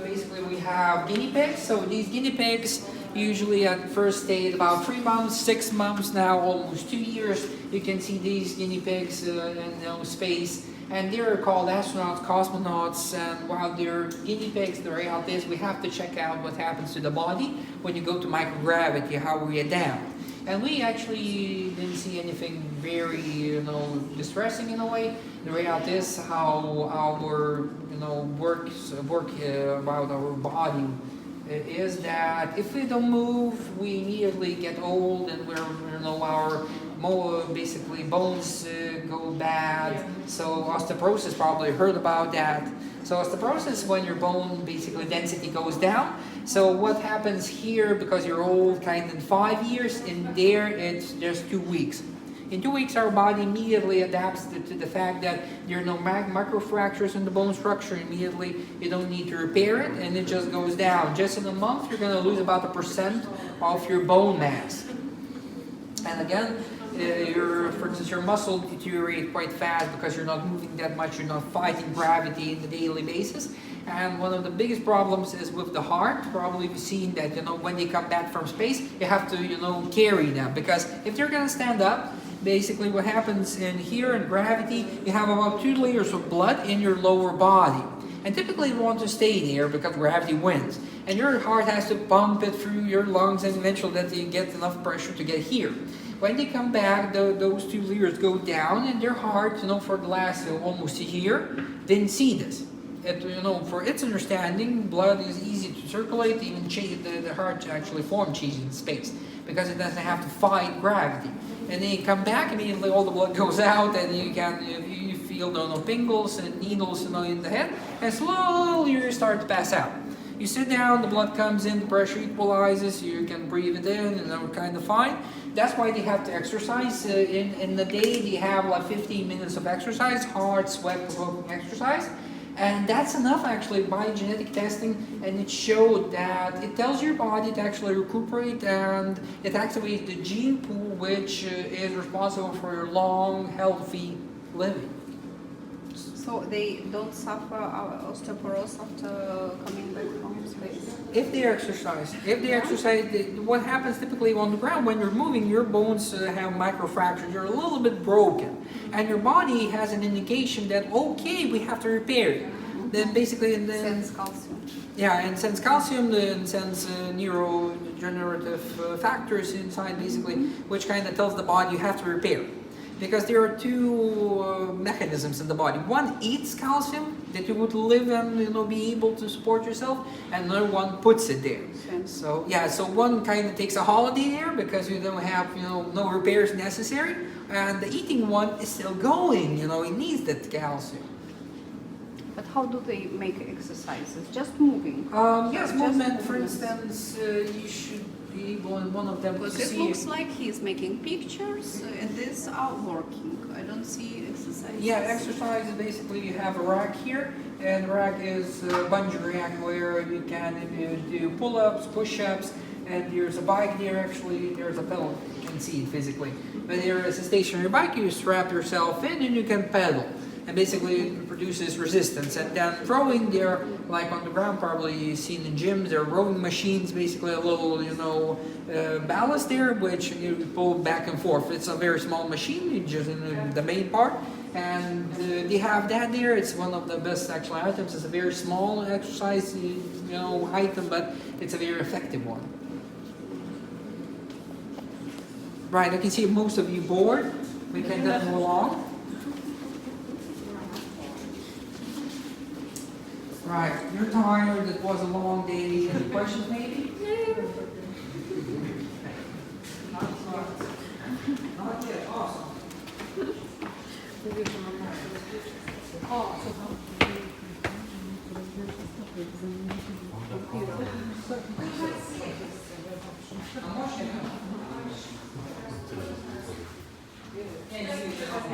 basically we have guinea pigs. So these guinea pigs, usually at first stayed about 3 months, 6 months, now almost 2 years. You can see these guinea pigs in space, and they're called astronauts, cosmonauts. And while they're guinea pigs, the reality is we have to check out what happens to the body when you go to microgravity, how we adapt. And we actually didn't see anything very, distressing in a way. The reality is how our, work about our body is that if we don't move, we immediately get old, and our basically bones go bad. So osteoporosis, probably heard about that. So osteoporosis, when your bone basically density goes down. So what happens here, because you're old, kind of 5 years, in there it's just 2 weeks. In 2 weeks, our body immediately adapts to the fact that there are no microfractures in the bone structure. Immediately, you don't need to repair it, and it just goes down. Just in a month, you're going to lose about 1% of your bone mass. And again, for instance, your muscle deteriorate quite fast because you're not moving that much, you're not fighting gravity on a daily basis. And one of the biggest problems is with the heart. Probably you've seen that, when they come back from space, you have to, carry them, because if they're going to stand up, basically what happens in here in gravity, you have about 2 liters of blood in your lower body. And typically you want to stay there because gravity wins. And your heart has to pump it through your lungs and eventually that you get enough pressure to get here. When they come back, those 2 liters go down and their heart, for the last almost a year, didn't see this. For its understanding, blood is easy to circulate, even the heart actually forms changes in space because it doesn't have to fight gravity. And then you come back, immediately all the blood goes out and you feel pingles and needles in the head, and slowly you start to pass out. You sit down, the blood comes in, the pressure equalizes, you can breathe it in, and we're kind of fine. That's why they have to exercise. In the day, they have like 15 minutes of exercise, hard, sweat-provoking exercise. And that's enough actually by genetic testing, and it showed that it tells your body to actually recuperate and it activates the gene pool which is responsible for your long, healthy living. So they don't suffer osteoporosis after coming back from space? If they exercise, what happens typically on the ground when you're moving, your bones have microfractures, you're a little bit broken. And your body has an indication that, okay, we have to repair it. Then basically... Sends calcium. Yeah, and sends calcium, and sends neurodegenerative factors inside, basically, which kind of tells the body you have to repair. Because there are 2 mechanisms in the body. One eats calcium that you would live and be able to support yourself, and another one puts it there. So one kind of takes a holiday there because you don't have no repairs necessary, and the eating one is still going. It needs that calcium. But how do they make exercises? Just moving? Yes, movement. For instance, you should be able in one of them to Because see. it looks like he's making pictures and these are working. I don't see exercises. Yeah, exercise is basically you have a rack here, and the rack is a bungee rack where you can do pull-ups, push-ups, and there's a bike there. Actually, there's a pedal. You can see it physically. But there is a stationary bike. You strap yourself in and you can pedal. And basically it produces resistance. And then rowing there, like on the ground, probably you've seen in gyms, there are rowing machines, basically a little, ballast there, which you pull back and forth. It's a very small machine, just in the main part. And they have that there. It's one of the best actual items. It's a very small exercise, item, but it's a very effective one. Right, I can see most of you bored. We can then move along. Right, you're tired, it was a long day. Any questions maybe? Not yet, awesome.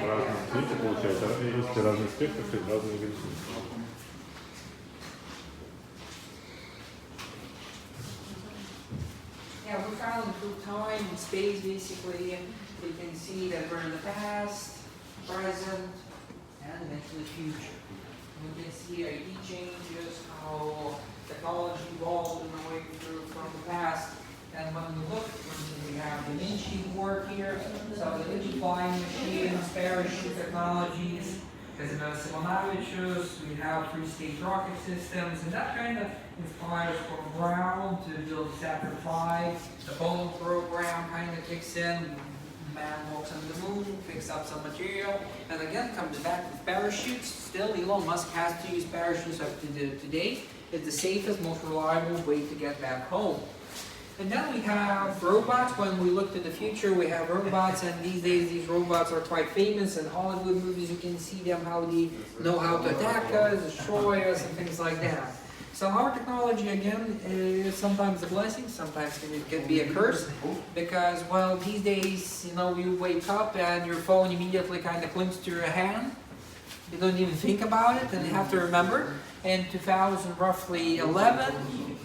Разные цвета получается, если разный спектр, то разные величины. Yeah, we found through time and space, basically, you can see that we're in the past, present, and eventually future. We can see ID changes, how technology evolved in the way through from the past. And when we look, for instance, we have Da Vinci work here, so Da Vinci flying machines, parachute technologies, we have 3-stage rocket systems, and that kind of inspires from ground to build Saturn V. The Apollo program kind of kicks in. Man walks on the moon, picks up some material, and again comes back with parachutes. Still, Elon Musk has to use parachutes up to today. It's the safest, most reliable way to get back home. And then we have robots. When we look to the future, we have robots, and these days these robots are quite famous. In Hollywood movies, you can see them, how they know how to attack us, destroy us, and things like that. So our technology, again, is sometimes a blessing, sometimes it can be a curse, because, well, these days, you wake up and your phone immediately kind of clings to your hand. You don't even think about it, and you have to remember. In 2011,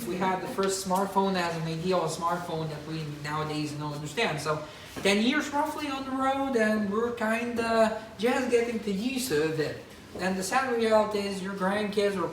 we had the first smartphone as an ideal smartphone that we nowadays don't understand. So 10 years roughly on the road, and we're kind of just getting to use of it. And the sad reality is your grandkids or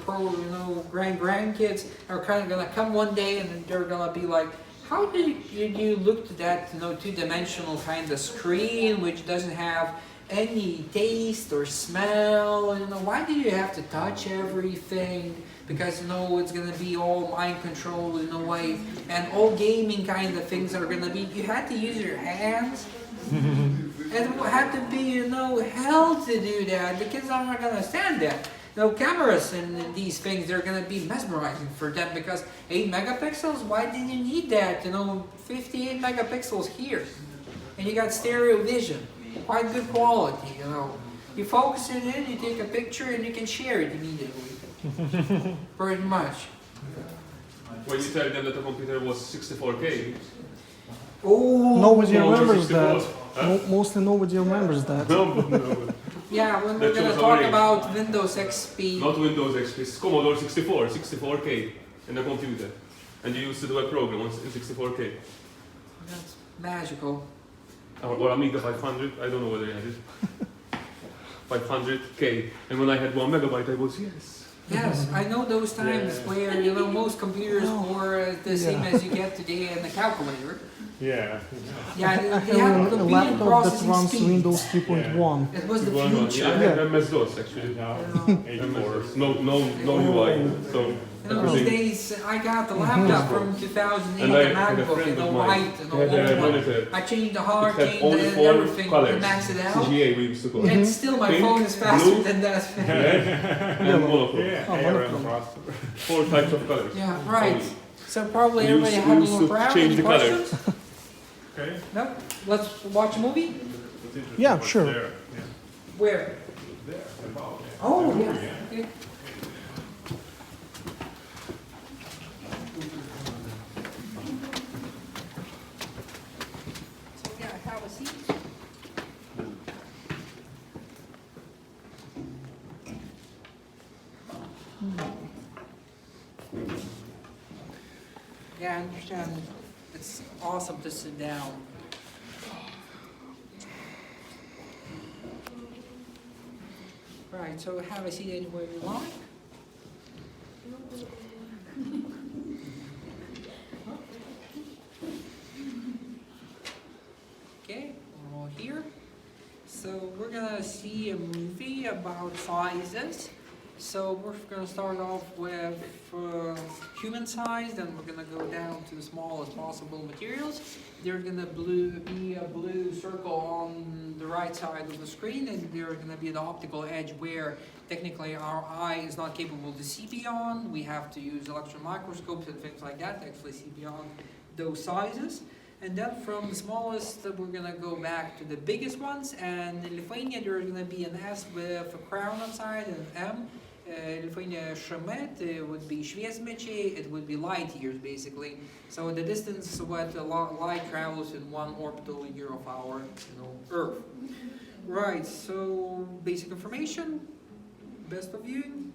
grandkids are kind of going to come one day and they're going to be like, How did you look to that, two-dimensional kind of screen which doesn't have any taste or smell? Why do you have to touch everything? Because it's gonna be all mind controlled in a way, and all gaming kind of things are gonna be. You had to use your hands. It had to be, hell to do that. The kids are not gonna stand that. Cameras and these things, they're gonna be mesmerizing for them because 8 megapixels, why did you need that? 58 megapixels here. And you got stereo vision, quite good quality, You focus it in, you take a picture and you can share it immediately. Pretty much. When you tell them that the computer was 64K, Oh, Nobody no, remembers 64. that. Huh? Mostly nobody remembers that. no. yeah, when That we're gonna shows talk already. about Windows XP. Not Windows XP, it's Commodore 64, 64K in the computer. And you used to do a program in 64K. That's magical. Or Amiga 500, I don't know whether you had it. 500K. And when I had 1 megabyte, I was, yes. Yes, I know those times Yeah. where most computers were the same Yeah. as you get today in the calculator. Yeah. Yeah, I they have have a computer laptop that processing runs speed. Windows 3.1. It was the Yeah, I future. had MS-DOS actually. MS-DOS. No UI. So Those everything. days, I got the laptop from 2008, And I the had a MacBook, friend in the of mine. white, and He had a the old one. monitor. I changed the hard, It had changed only the 4 everything, colors. maxed it out. CGA we used to call it. And still my Pink, phone is faster blue, than that. Red and monochrome. monochrome. 4 types of colors. Yeah, right. Only. So probably We everybody used- had a we used little to crowd. change Any the color. questions? Okay. No? Let's watch a movie? Yeah, sure. Where? Oh, yeah. Okay. So yeah, have a seat. Yeah, I understand. It's awesome to sit down. Right, so have a seat anywhere you like. Okay, we're all here. So we're gonna see a movie about sizes. So we're gonna start off with human size, then we're gonna go down to the smallest possible materials. There's gonna be a blue circle on the right side of the screen, and there's gonna be the optical edge where technically our eye is not capable to see beyond. We have to use electron microscopes and things like that to actually see beyond those sizes. And then from the smallest, we're gonna go back to the biggest ones. And in Lithuania, there's gonna be an S with a crown outside and an M. Lithuania Šemet, it would be šviesmečiai, it would be light years basically. So the distance what the light travels in one orbital year of our Earth. Right, so basic information, best of viewing.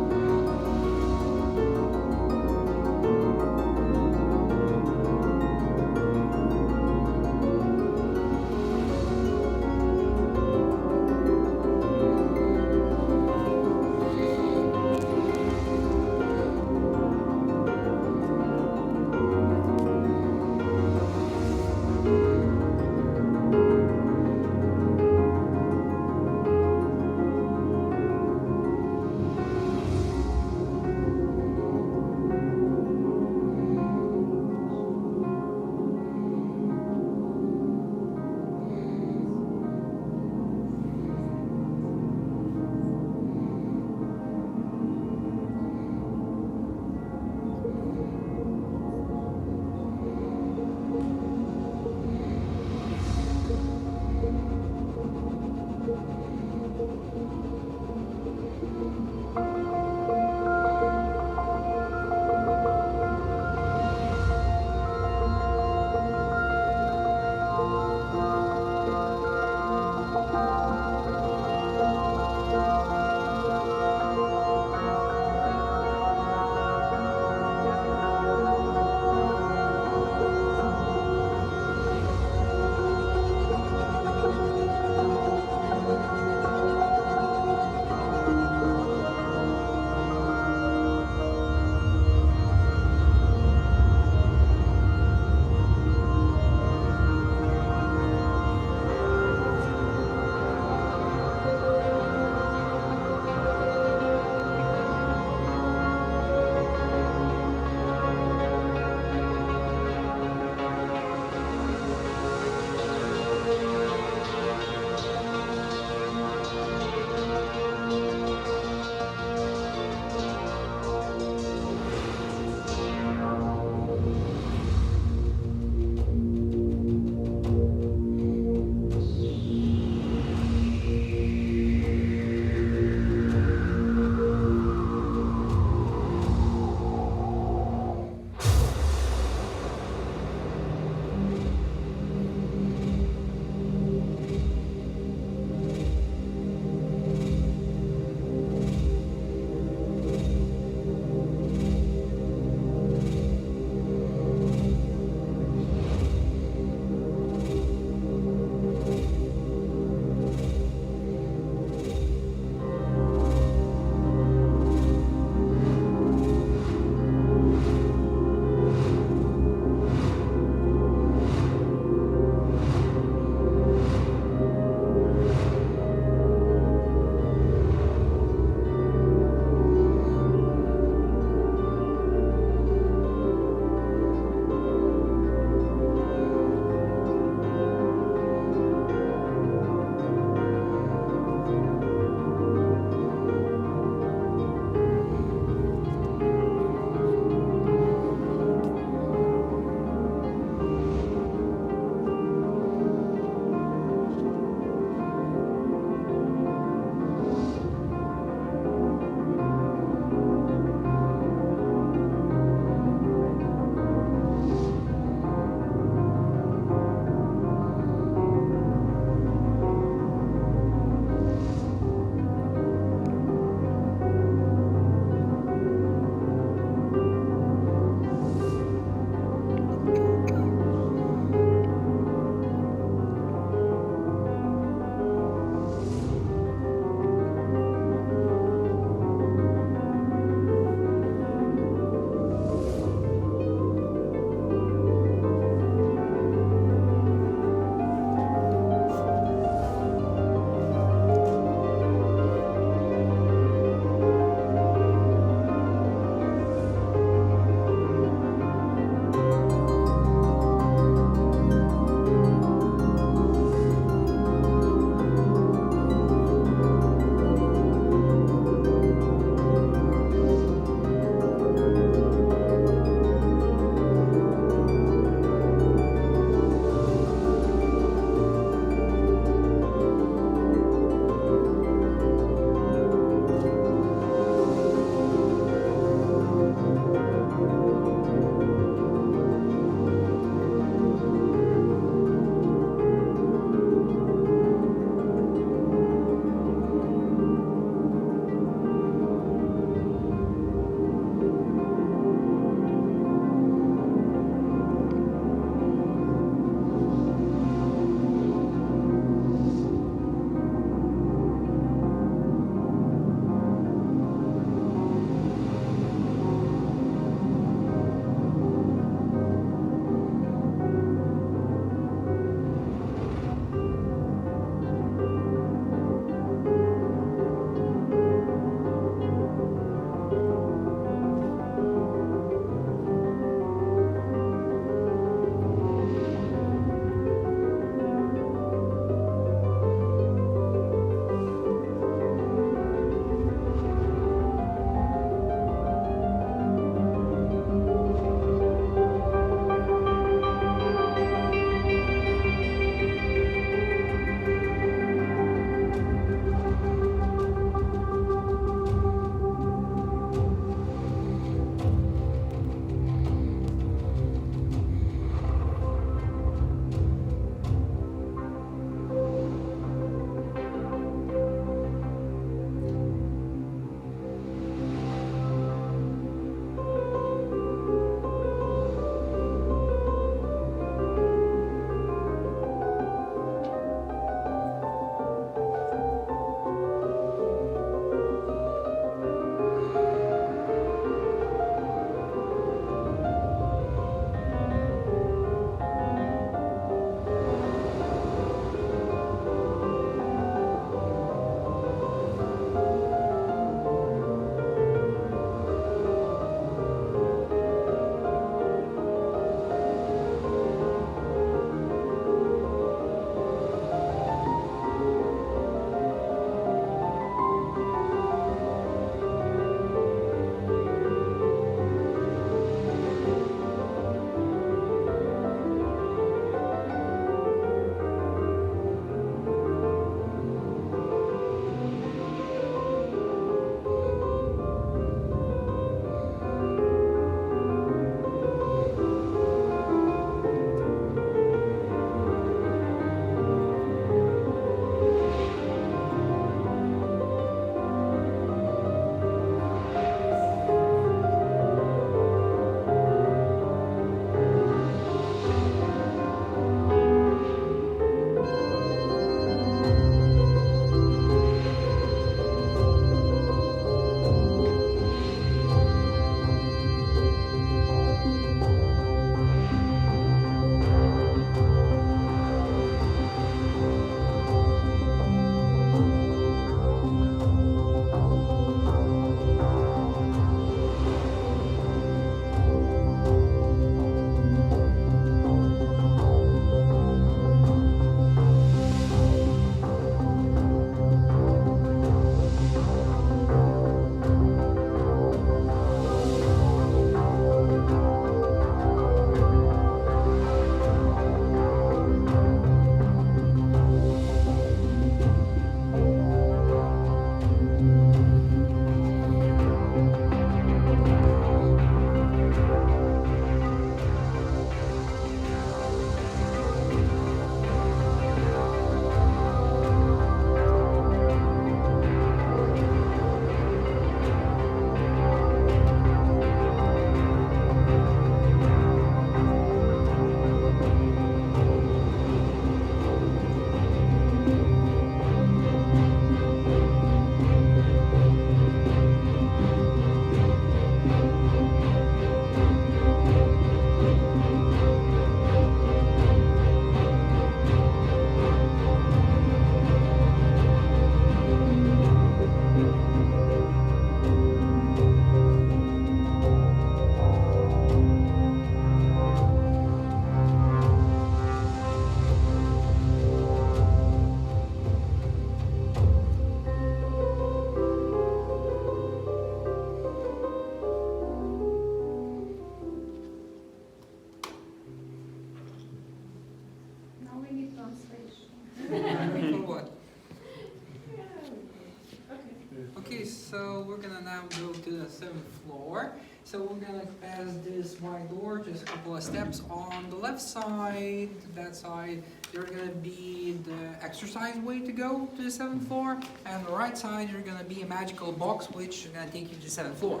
so we're gonna now go to the 7th floor. So we're gonna pass this wide door, just a couple of steps. On the left side, that side, there's gonna be the exercise way to go to the 7th floor. And the right side, you're gonna be a magical box, which is gonna take you to the 7th floor.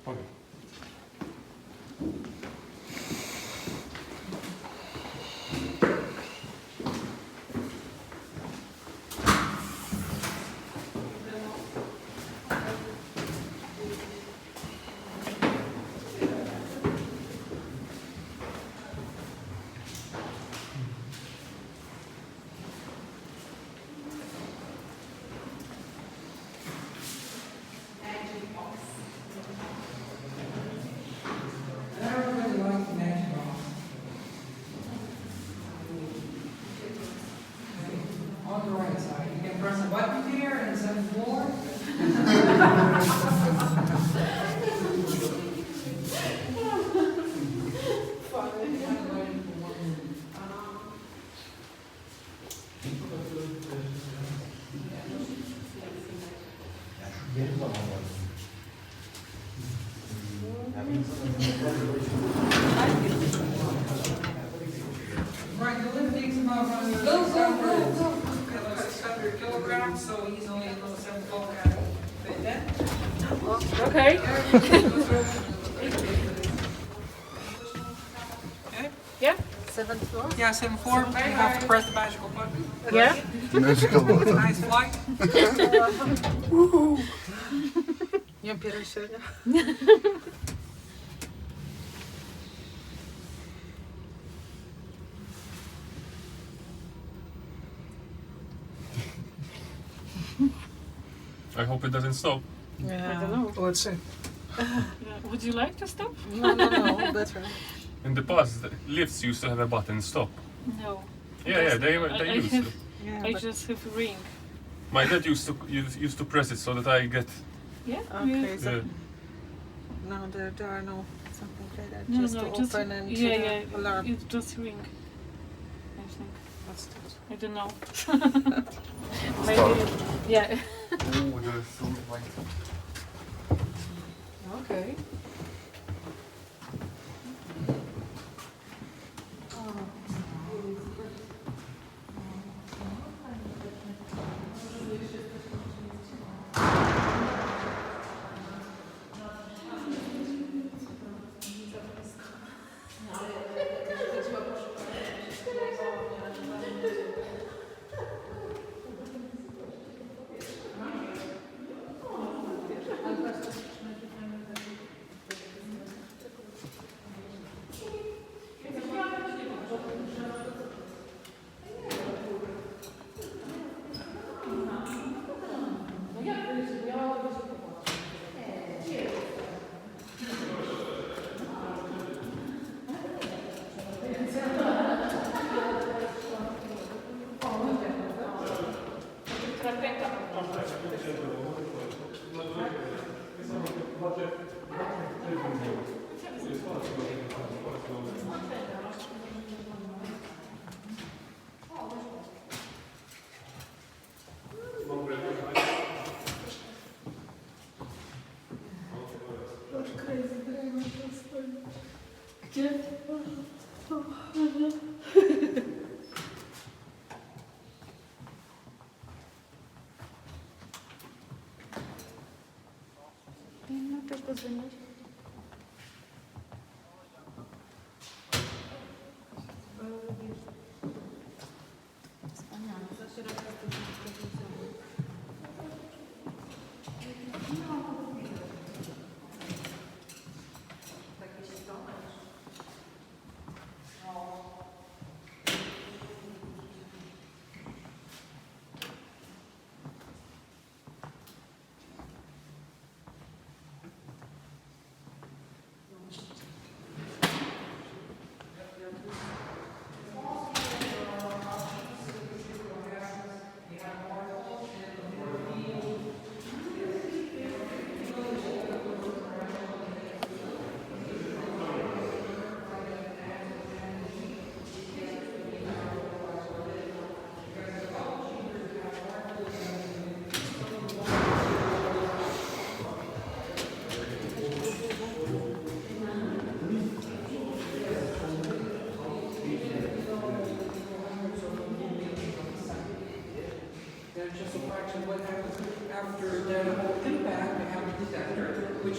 Okay. Everybody likes the magic box. On the right side, you can press a button here and 7th floor. Right, the lift takes about 600 kilograms, so he's only a little 7 kilogram fit in. Okay. Okay? Yeah. 7th floor? Yeah, 7th floor, you have to press the magical button. Yeah. Magical button. Nice flight. Nie pierwszy. I hope it doesn't stop. Yeah. I don't know. Let's see. Would you like to stop? No, better. In the past, the lifts used to have a button stop. No. Yeah, they I used have, to. Yeah, I but just have a ring. My dad used to press it so that I get. Yeah. okay, Yeah. so no, there are no something like that. No, just no, to just open and yeah. alarm. It's just ring. I think. What's that? I don't know. Maybe. Yeah. Oh, there's so white. Okay.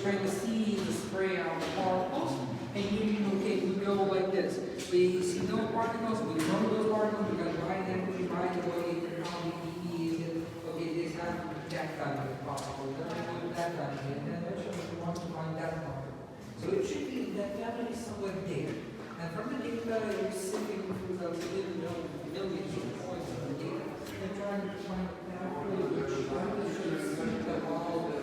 trying to see the spray out the particles, and okay, we go like this. We see no particles, we know those particles, we gotta write them, we write the way and how the is it. Okay, this has that kind of particle, that kind of, and then eventually we want to find that particle. So it should be that value is somewhere there. And from the data, you're sifting through those millions of points of the data, and trying to find that which should the all the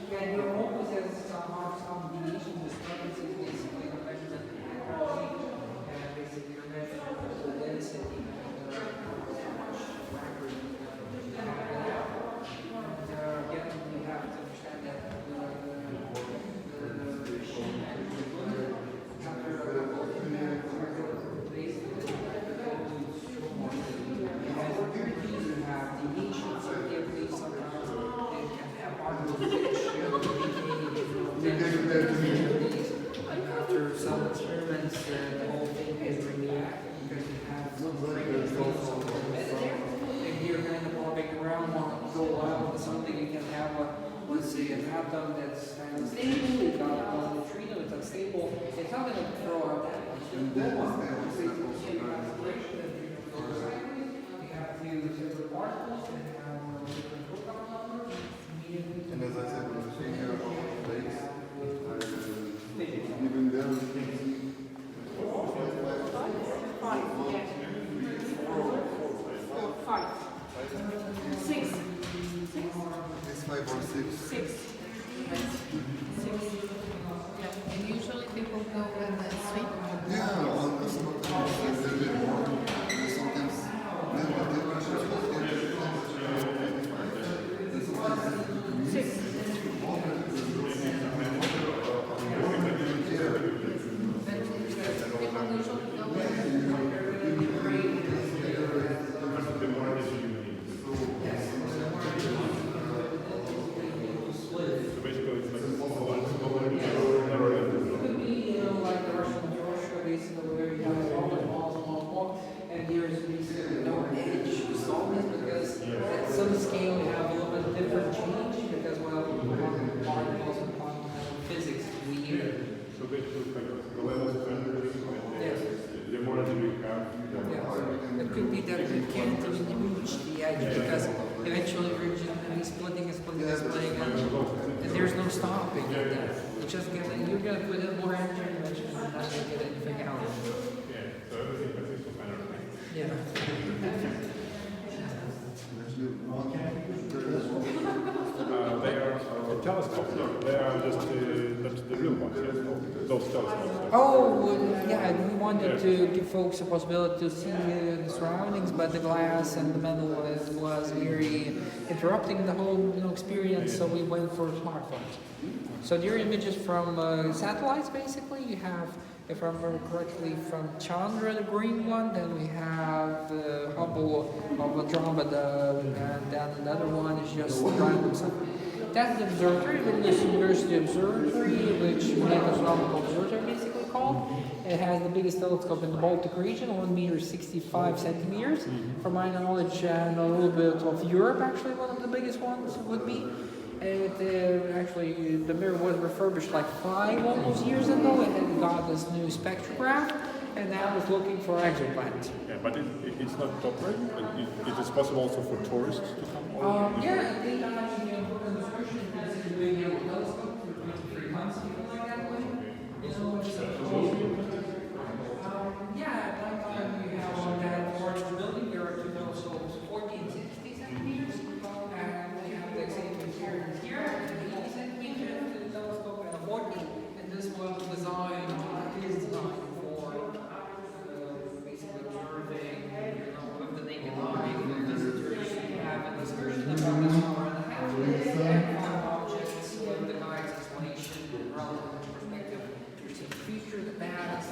and you're always has some deviation disturbances, basically the measurement accuracy, and basically your measurement of the density and again, we have to understand that after some experiments, the whole thing is removed because you have some frequencies embedded there. And you're kind of popping around, go out, and suddenly you can have let's say, an atom that's kind of stable, you got a neutrino, it's unstable, it's not going to throw out that much. It's going to go on. So you have separation, and you have to the particles, and you have different proton numbers. And as I said, when we see here about lakes, even there we can see Five. Six. it's 5 or 6. Six. Yeah. And usually people go and sleep. Yeah, on sometimes a little bit more. Sometimes then the temperature is Six. People usually go Could be, like the Russian Georgia, basically where you have all the walls, and there's basically no edge solvers because at some scale you have a little bit different change because, well, quantum particles and quantum physics weird. So basically, the levels of energy, Yes. the more energy you have, Yeah. It could be that you can't even reach the edge because eventually you're just gonna be splitting, and there's no stopping at that. It's just you're gonna put in more energy and eventually you're not gonna get anything out of it. so everything consists of energy. Yeah. They are telescopes, no? They are just the real ones, yes? Those telescopes. Oh, yeah, we wanted to give folks a possibility to see the surroundings, but the glass and the metal was very interrupting the whole experience, so we went for smartphones. So there are images from satellites, basically. You have, if I remember correctly, from Chandra, the green one, then we have the Hubble of Andromeda, and then another one is just random stuff. That's the observatory, the University Observatory, which is an astronomical observatory basically called. It has the biggest telescope in the Baltic region, 1 meter 65 centimeters, from my knowledge, and a little bit of Europe actually, one of the biggest ones would be. It actually, the mirror was refurbished like 5 almost years ago, and it got this new spectrograph, and now it's looking for exoplanets. Yeah, but it's not top rate. It is possible also for tourists to come. Yeah, they actually put in the description because it's a big yellow telescope for 3 months, something like that. Yeah, like we have on that orange building, there are 2 telescopes, 40 and 60 centimeters, and we have the same here and here, and 80 centimeters to the telescope and a 40, and this was designed, is designed for basically observing, with the naked eye, the visitors have an excursion about an hour and a half, and found objects with the guide's explanation and relative perspective. There's a feature, the bats,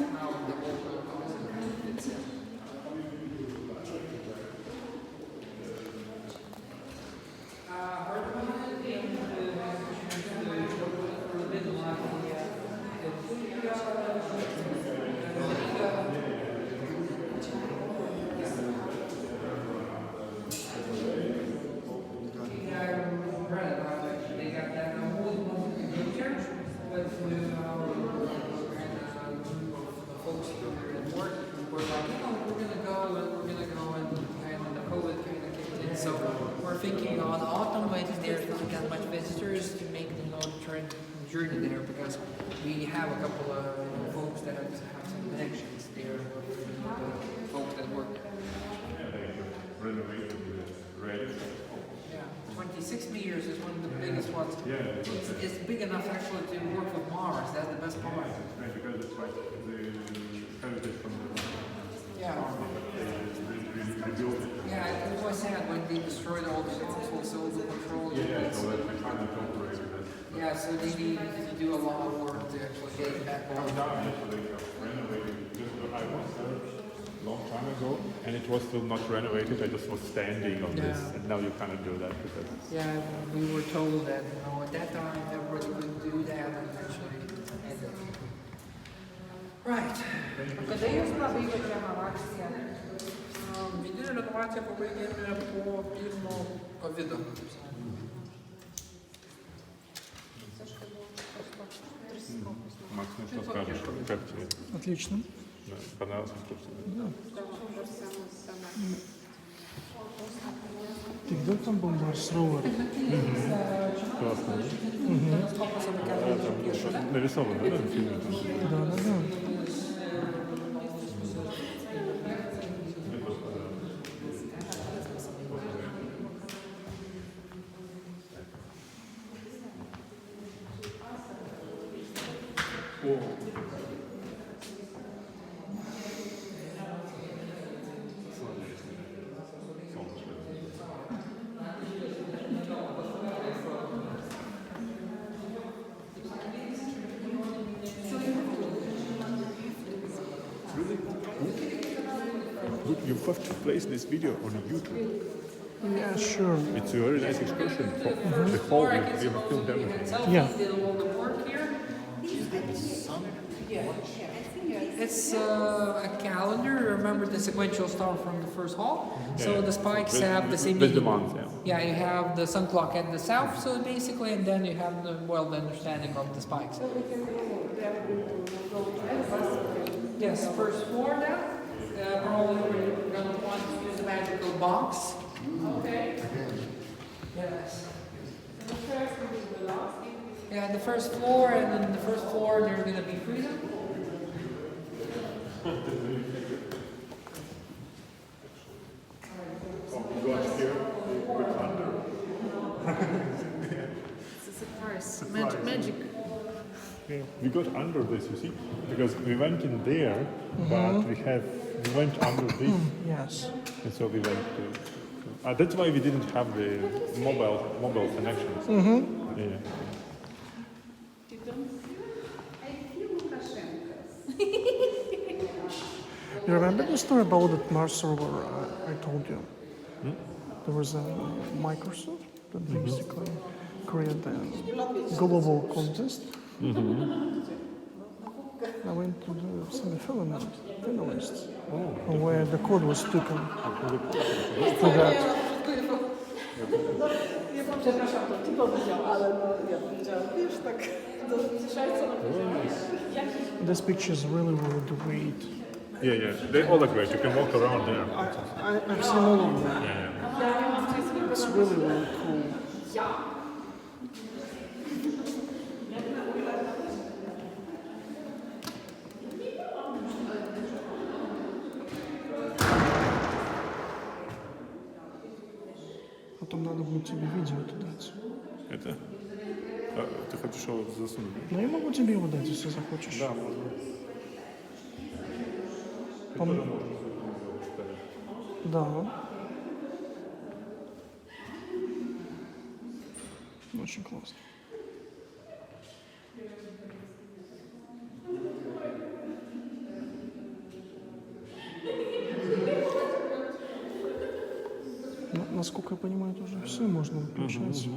So we're thinking on autumn when there's not that much visitors to make the journey there because we have a couple of folks that have some connections there, folks that work there. Renovated red. Yeah, 26 meters is one of the biggest ones. It's big enough actually to work with Mars. That's the best part. Because it's like the heritage from the Yeah. rebuilt it. Yeah, it was sad when they destroyed all the fossils, so the control units. So that we can't incorporate it. Yeah, so they need to do a lot of work to actually get it back on. So they have renovated. I was there a long time ago, and it was still not renovated. I just was standing on this, Yeah. and now you cannot do that because Yeah, we were told that, at that time, everybody could do that and eventually ended. Right. Коли є справедливо реновація? Єдина реновація повинна по пільну ковіду. Макс, ну что скажешь, как тебе? Отлично. Да, понравилось, что Ты где там был Марс Ровер? классно. Там нарисовано, да, на фильме? Да. Look, you have to place this video on YouTube. Yeah, sure. It's a very nice excursion for the whole. We have filmed everything. Yeah. Did all the work here. It's a calendar. Remember the sequential star from the first hall? So the spikes have the same With the meaning. month, yeah. Yeah, you have the sun clock at the south, so basically, and then you have the understanding of the spikes. Yes, first floor now. Probably we're going to want to use the magical box. Okay. Yes. Yeah, the first floor, and then the first floor, there's going to be freedom. It's a surprise. Magic. Yeah, we got under this, you see, because we went in there, but we went under this, Yes. and so we went to. That's why we didn't have the mobile connections. Yeah. You remember the story about that Mars rover I told you? There was a Microsoft that basically created a global contest. I went to the semi-finalists where the code was taken for that. Przepraszam, to ty powiedział, ale ja powiedziałam, wiesz, tak, This picture is really great. Yeah, they all are great. You can walk around there. I've seen all of them. It's really cool. Потом надо будет тебе видео это дать. Это? Ты хочешь его засунуть? Ну, я могу тебе его дать, если захочешь. Да, можно. Да. Очень классно. Насколько я понимаю, уже все можно выключать.